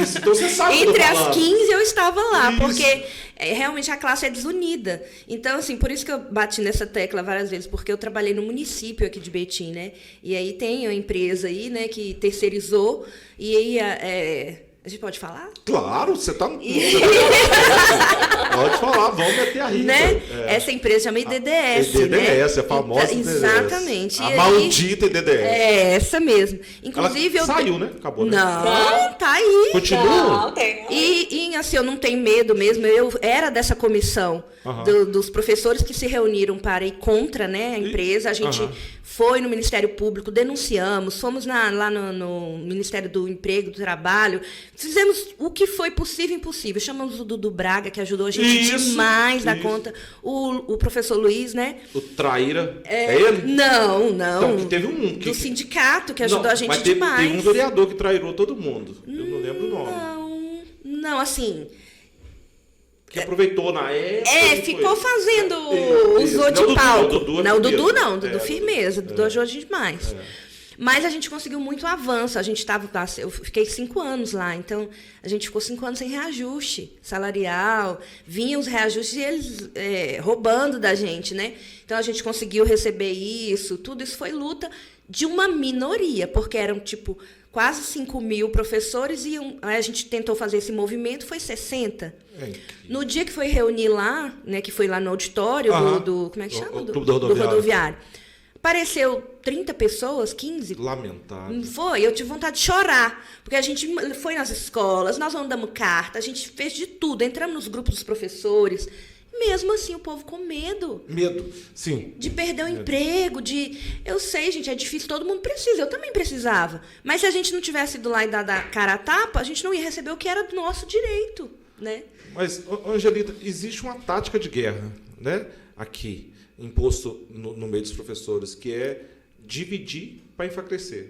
Isso, então você sabe o que eu tô Entre falando. as 15 eu estava lá, Isso. porque realmente a classe é desunida. Então, assim, por isso que eu bati nessa tecla várias vezes, porque eu trabalhei no município aqui de Betim, né? E aí tem uma empresa aí, né, que terceirizou, e aí a gente pode falar? Claro, você tá... Pode falar, vamos meter a rica. Né? Essa empresa chama IDDS, IDDS, né? a famosa IDDS. Exatamente. A maldita IDDS. Essa mesmo. Inclusive, ela saiu, né? Acabou, né? Não, tá aí. Continua? Não, tem. E assim, eu não tenho medo mesmo. Eu era dessa comissão dos professores que se reuniram para ir contra, né, a empresa. A gente foi no Ministério Público, denunciamos, fomos lá no Ministério do Emprego, do Trabalho, fizemos o que foi possível e impossível. Chamamos o Dudu Braga, que ajudou a gente demais da conta. O professor Luiz, né? O Traíra. É ele? Não. Então, que teve um... do sindicato, que ajudou a gente mas demais. Teve um vereador que trairou todo mundo. Eu não lembro o nome. Não, assim... Que aproveitou na época. Ficou fazendo usou de palco. Não, o Dudu não, Dudu firmeza, Dudu ajudou a gente demais. Mas a gente conseguiu muito avanço. Eu fiquei 5 anos lá, então a gente ficou 5 anos sem reajuste salarial, vinham os reajustes e eles roubando da gente, né? Então a gente conseguiu receber isso, tudo isso foi luta de uma minoria, porque eram tipo quase 5.000 professores e a gente tentou fazer esse movimento, foi 60. No dia que foi reunir lá, né, que foi lá no auditório do como é que chama? Do Clube do Rodoviário. Apareceu 30 pessoas, 15. Lamentável. Foi, eu tive vontade de chorar, porque a gente foi nas escolas, nós mandamos carta, a gente fez de tudo, entramos nos grupos dos professores. Mesmo assim, o povo com medo. Medo, sim. De perder o emprego, Eu sei, gente, é difícil, todo mundo precisa, eu também precisava. Mas se a gente não tivesse ido lá e dado a cara a tapa, a gente não ia receber o que era do nosso direito, né? Mas, Angelita, existe uma tática de guerra, né? Aqui, imposto no meio dos professores, que é dividir para enfraquecer.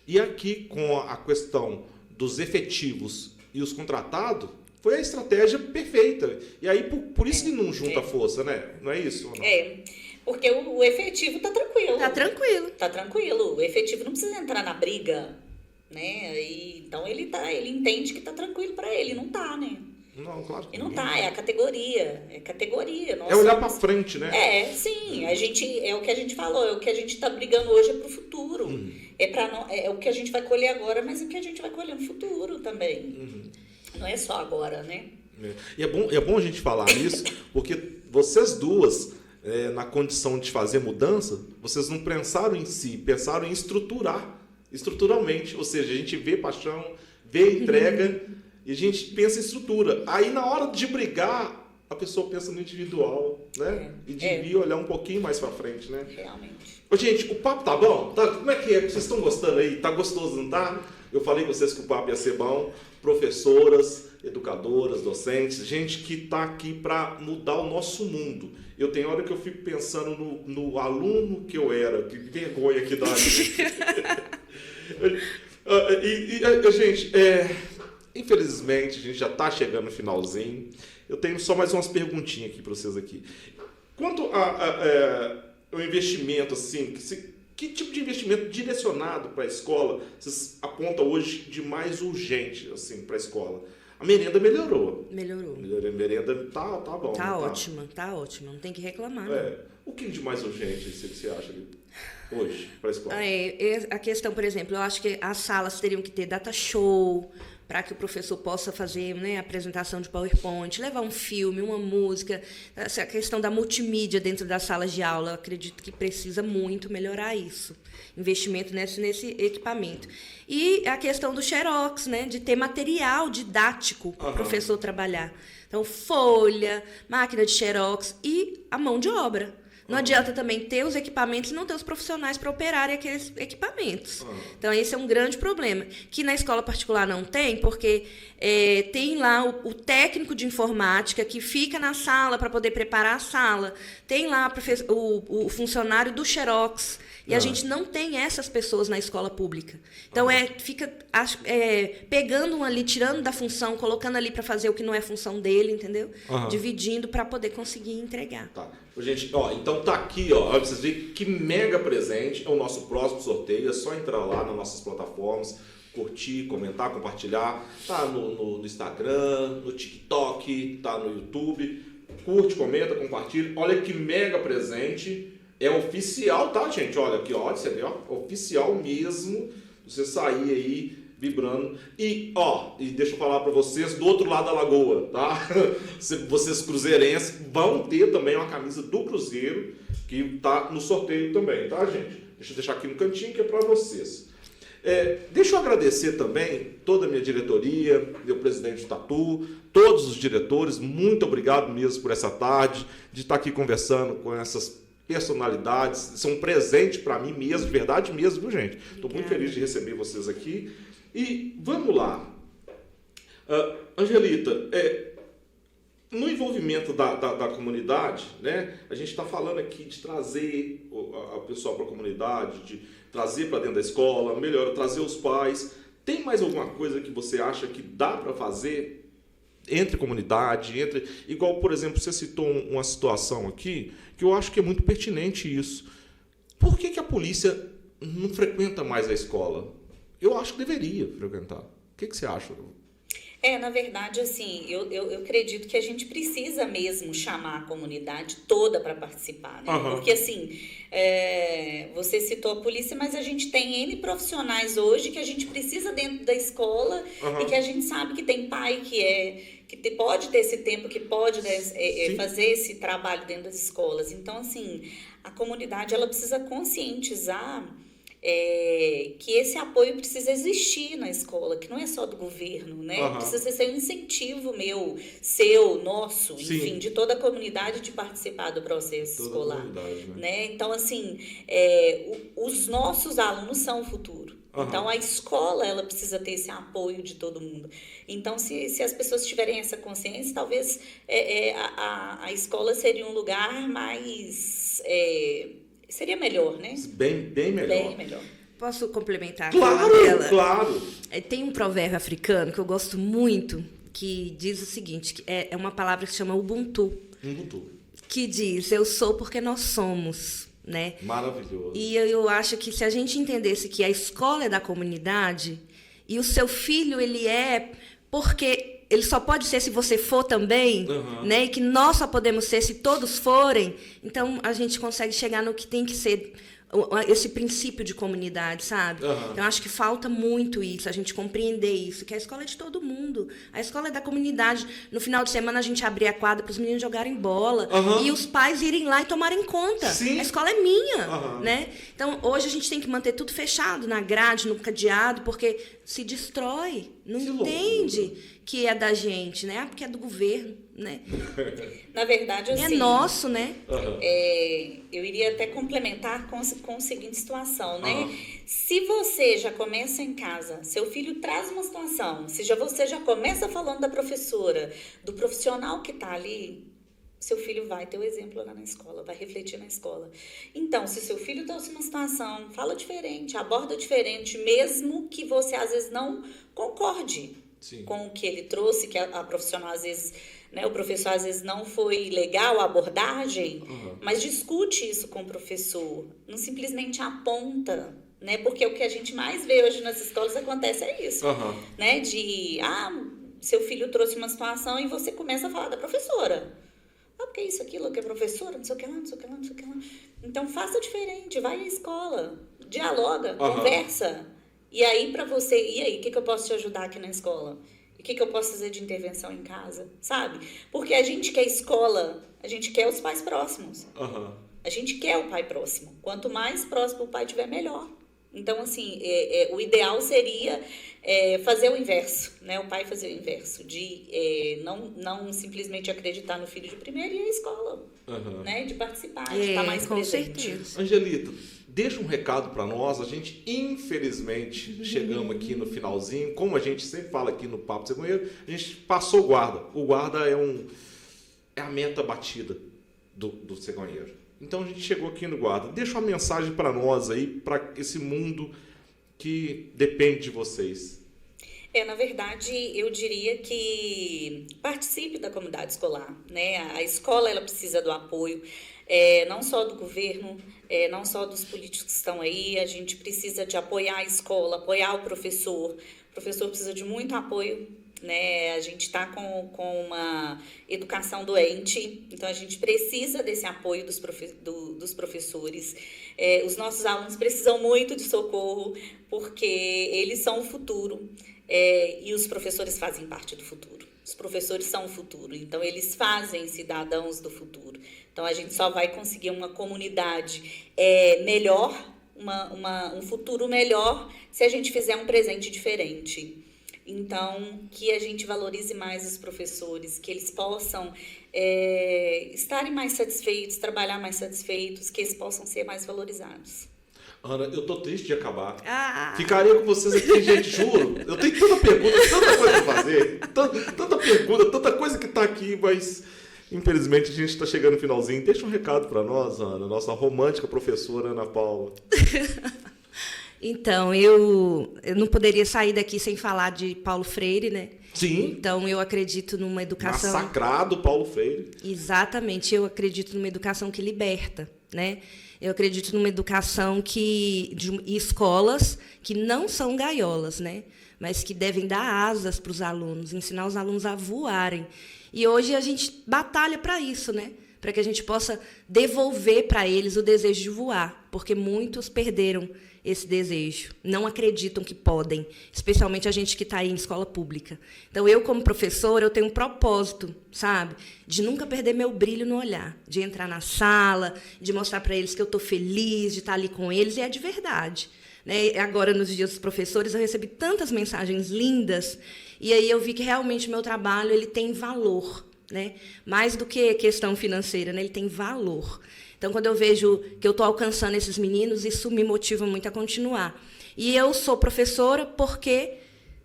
E aqui, com a questão dos efetivos e os contratados, foi a estratégia perfeita. E aí, por isso que não junta força, né? Não é isso? Ou não? Porque o efetivo tá tranquilo. Tá tranquilo. O efetivo não precisa entrar na briga, né? Então ele entende que tá tranquilo para ele, não tá, né? Não, claro que não tá, é a categoria. É olhar para frente, né? Sim. A gente, é o que a gente falou, é o que a gente tá brigando hoje é pro futuro. É o que a gente vai colher agora, mas é o que a gente vai colher no futuro também. Não é só agora, né? E é bom a gente falar isso, porque vocês duas, na condição de fazer mudança, vocês não pensaram em si, pensaram em estruturalmente. Ou seja, a gente vê paixão, vê entrega, e a gente pensa em estrutura. Aí, na hora de brigar, a pessoa pensa no individual, né? E devia olhar um pouquinho mais para frente, né? Realmente. Ô, gente, o papo tá bom? Como é que é? Vocês estão gostando aí? Tá gostoso, não tá? Eu falei com vocês que o papo ia ser bom. Professoras, educadoras, docentes, gente que está aqui para mudar o nosso mundo. Eu tenho hora que eu fico pensando no aluno que eu era, que vergonha que dá. Gente, infelizmente, a gente já está chegando no finalzinho. Eu tenho só mais umas perguntinhas aqui para vocês aqui. Quanto ao investimento, assim, que tipo de investimento direcionado para a escola vocês apontam hoje de mais urgente assim, para a escola? A merenda melhorou. Melhorou. A merenda tá bom. Tá ótima, não tem que reclamar. O que de mais urgente você acha ali hoje para a escola? A questão, por exemplo, eu acho que as salas teriam que ter data show, para que o professor possa fazer, né, apresentação de PowerPoint, levar um filme, uma música. Essa questão da multimídia dentro das salas de aula, eu acredito que precisa muito melhorar isso. Investimento nesse equipamento. E a questão do xerox, né, de ter material didático para o professor trabalhar. Então, folha, máquina de xerox e a mão de obra. Não adianta também ter os equipamentos e não ter os profissionais para operarem aqueles equipamentos. Então, esse é um grande problema. Que na escola particular não tem, porque tem lá o técnico de informática que fica na sala para poder preparar a sala. Tem lá o funcionário do xerox. E a gente não tem essas pessoas na escola pública. Então, fica pegando um ali, tirando da função, colocando ali para fazer o que não é função dele, entendeu? Dividindo para poder conseguir entregar. Tá. Gente, então tá aqui, pra vocês verem que mega presente é o nosso próximo sorteio. É só entrar lá nas nossas plataformas, curtir, comentar, compartilhar. Tá no Instagram, no TikTok, tá no YouTube. Curte, comenta, compartilha. Olha que mega presente. É oficial, tá, gente? Olha aqui, olha, você vê, ó, oficial mesmo. Você sair aí vibrando. E deixa eu falar para vocês, do outro lado da lagoa, tá? Vocês cruzeirenses vão ter também uma camisa do Cruzeiro, que tá no sorteio também, tá, gente? Deixa eu deixar aqui no cantinho, que é para vocês. Deixa eu agradecer também toda a minha diretoria, meu presidente Tatu, todos os diretores, muito obrigado mesmo por essa tarde, de estar aqui conversando com essas personalidades. São um presente para mim mesmo, de verdade mesmo, viu, gente? Estou muito feliz de receber vocês aqui. E vamos lá. Angelita, no envolvimento da comunidade, né, a gente está falando aqui de trazer o pessoal para a comunidade, de trazer para dentro da escola, melhor, trazer os pais. Tem mais alguma coisa que você acha que dá para fazer entre comunidade, igual, por exemplo, você citou uma situação aqui, que eu acho que é muito pertinente isso. Por que a polícia não frequenta mais a escola? Eu acho que deveria frequentar. O que você acha? Na verdade, assim, eu acredito que a gente precisa mesmo chamar a comunidade toda para participar, né? Porque, assim, você citou a polícia, mas a gente tem N profissionais hoje que a gente precisa dentro da escola e que a gente sabe que tem pai que pode ter esse tempo, que pode fazer esse trabalho dentro das escolas. Então, assim, a comunidade ela precisa conscientizar que esse apoio precisa existir na escola, que não é só do governo, né? Precisa ser um incentivo meu, seu, nosso, enfim, de toda a comunidade de participar do processo escolar. Né? Então, assim, os nossos alunos são o futuro. Então, a escola, ela precisa ter esse apoio de todo mundo. Então, se as pessoas tiverem essa consciência, talvez a escola seria um lugar mais... seria melhor, né? Bem melhor. Bem melhor. Posso complementar? Claro! Tem um provérbio africano que eu gosto muito, que diz o seguinte, que é uma palavra que se chama Ubuntu. Que diz, eu sou porque nós somos, né? Maravilhoso. E eu acho que se a gente entendesse que a escola é da comunidade e o seu filho, ele é porque... ele só pode ser se você for também, né? E que nós só podemos ser se todos forem. Então, a gente consegue chegar no que tem que ser esse princípio de comunidade, sabe? Então, acho que falta muito isso, a gente compreender isso, que a escola é de todo mundo. A escola é da comunidade. No final de semana, a gente abrir a quadra para os meninos jogarem bola e os pais irem lá e tomarem conta. Sim. A escola é minha, né? Então, hoje a gente tem que manter tudo fechado, na grade, no cadeado, porque se destrói, não entende que é da gente, né? Porque é do governo, né? Na verdade, assim... é nosso, né? Eu iria até complementar com a seguinte situação, né? Se você já começa em casa, seu filho traz uma situação, se você já começa falando da professora, do profissional que está ali, seu filho vai ter o exemplo lá na escola, vai refletir na escola. Então, se seu filho trouxe uma situação, fala diferente, aborda diferente, mesmo que você às vezes não concorde com o que ele trouxe, que a profissional às vezes, né, o professor às vezes não foi legal a abordagem, mas discute isso com o professor, não simplesmente aponta, né? Porque o que a gente mais vê hoje nas escolas acontece isso, né? seu filho trouxe uma situação e você começa a falar da professora. Ah, porque isso, aquilo, que é professora, não sei o que lá, não sei o que lá, não sei o que lá. Então, faça diferente, vai à escola, dialoga, conversa. E aí, para você, e aí, o que eu posso te ajudar aqui na escola? O que eu posso fazer de intervenção em casa, sabe? Porque a gente quer escola, a gente quer os pais próximos. A gente quer o pai próximo. Quanto mais próximo o pai tiver, melhor. Então, assim, o ideal seria fazer o inverso, né? O pai fazer o inverso, de não simplesmente acreditar no filho de primeira e ir à escola, né? De participar, de estar mais com presente. certeza. Angelita, deixa um recado para nós. A gente, infelizmente, chegamos aqui no finalzinho. Como a gente sempre fala aqui no Papo Cegonheiro, a gente passou o guarda. O guarda é a meta batida do cegonheiro. Então a gente chegou aqui no guarda. Deixa uma mensagem para nós aí, para esse mundo que depende de vocês. Na verdade, eu diria que participe da comunidade escolar, né? A escola, ela precisa do apoio, não só do governo, não só dos políticos que estão aí. A gente precisa de apoiar a escola, apoiar o professor. O professor precisa de muito apoio, né? A gente está com uma educação doente, então a gente precisa desse apoio dos professores. Os nossos alunos precisam muito de socorro, porque eles são o futuro, e os professores fazem parte do futuro. Os professores são o futuro, então eles fazem cidadãos do futuro. Então a gente só vai conseguir uma comunidade melhor, um futuro melhor, se a gente fizer um presente diferente. Então, que a gente valorize mais os professores, que eles possam estarem mais satisfeitos, trabalhar mais satisfeitos, que eles possam ser mais valorizados. Ana, eu tô triste de acabar. Ficaria com vocês aqui, gente, juro. Eu tenho tanta pergunta, tanta coisa pra fazer. Tanta pergunta, tanta coisa que tá aqui, mas infelizmente a gente tá chegando no finalzinho. Deixa um recado pra nós, Ana, nossa romântica professora Ana Paula. Então, eu não poderia sair daqui sem falar de Paulo Freire, né? Sim. Então, eu acredito numa educação... Massacrado Paulo Freire. Exatamente. Eu acredito numa educação que liberta, né? Eu acredito numa educação de escolas que não são gaiolas, né? Mas que devem dar asas para os alunos, ensinar os alunos a voarem. E hoje a gente batalha para isso, né? Para que a gente possa devolver para eles o desejo de voar, porque muitos perderam esse desejo, não acreditam que podem, especialmente a gente que está aí em escola pública. Então, eu, como professora, eu tenho um propósito, sabe? De nunca perder meu brilho no olhar, de entrar na sala, de mostrar para eles que eu estou feliz, de estar ali com eles, e é de verdade. Né? Agora, nos dias dos professores, eu recebi tantas mensagens lindas, e aí eu vi que realmente o meu trabalho ele tem valor, né? Mais do que questão financeira, né? Ele tem valor. Então, quando eu vejo que eu estou alcançando esses meninos, isso me motiva muito a continuar. E eu sou professora porque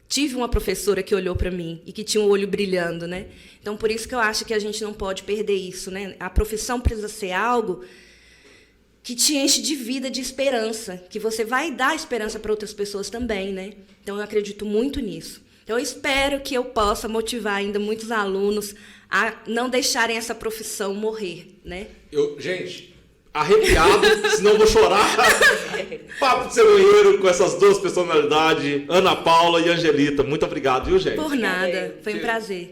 tive uma professora que olhou para mim e que tinha o olho brilhando, né? Então, por isso que eu acho que a gente não pode perder isso, né? A profissão precisa ser algo que te enche de vida, de esperança, que você vai dar esperança para outras pessoas também, né? Então, eu acredito muito nisso. Então, eu espero que eu possa motivar ainda muitos alunos a não deixarem essa profissão morrer, né? Gente, arrepiado, senão eu vou chorar. Papo de Cegonheiro com essas duas personalidades, Ana Paula e Angelita. Muito obrigado, viu, gente? Por nada, foi um prazer.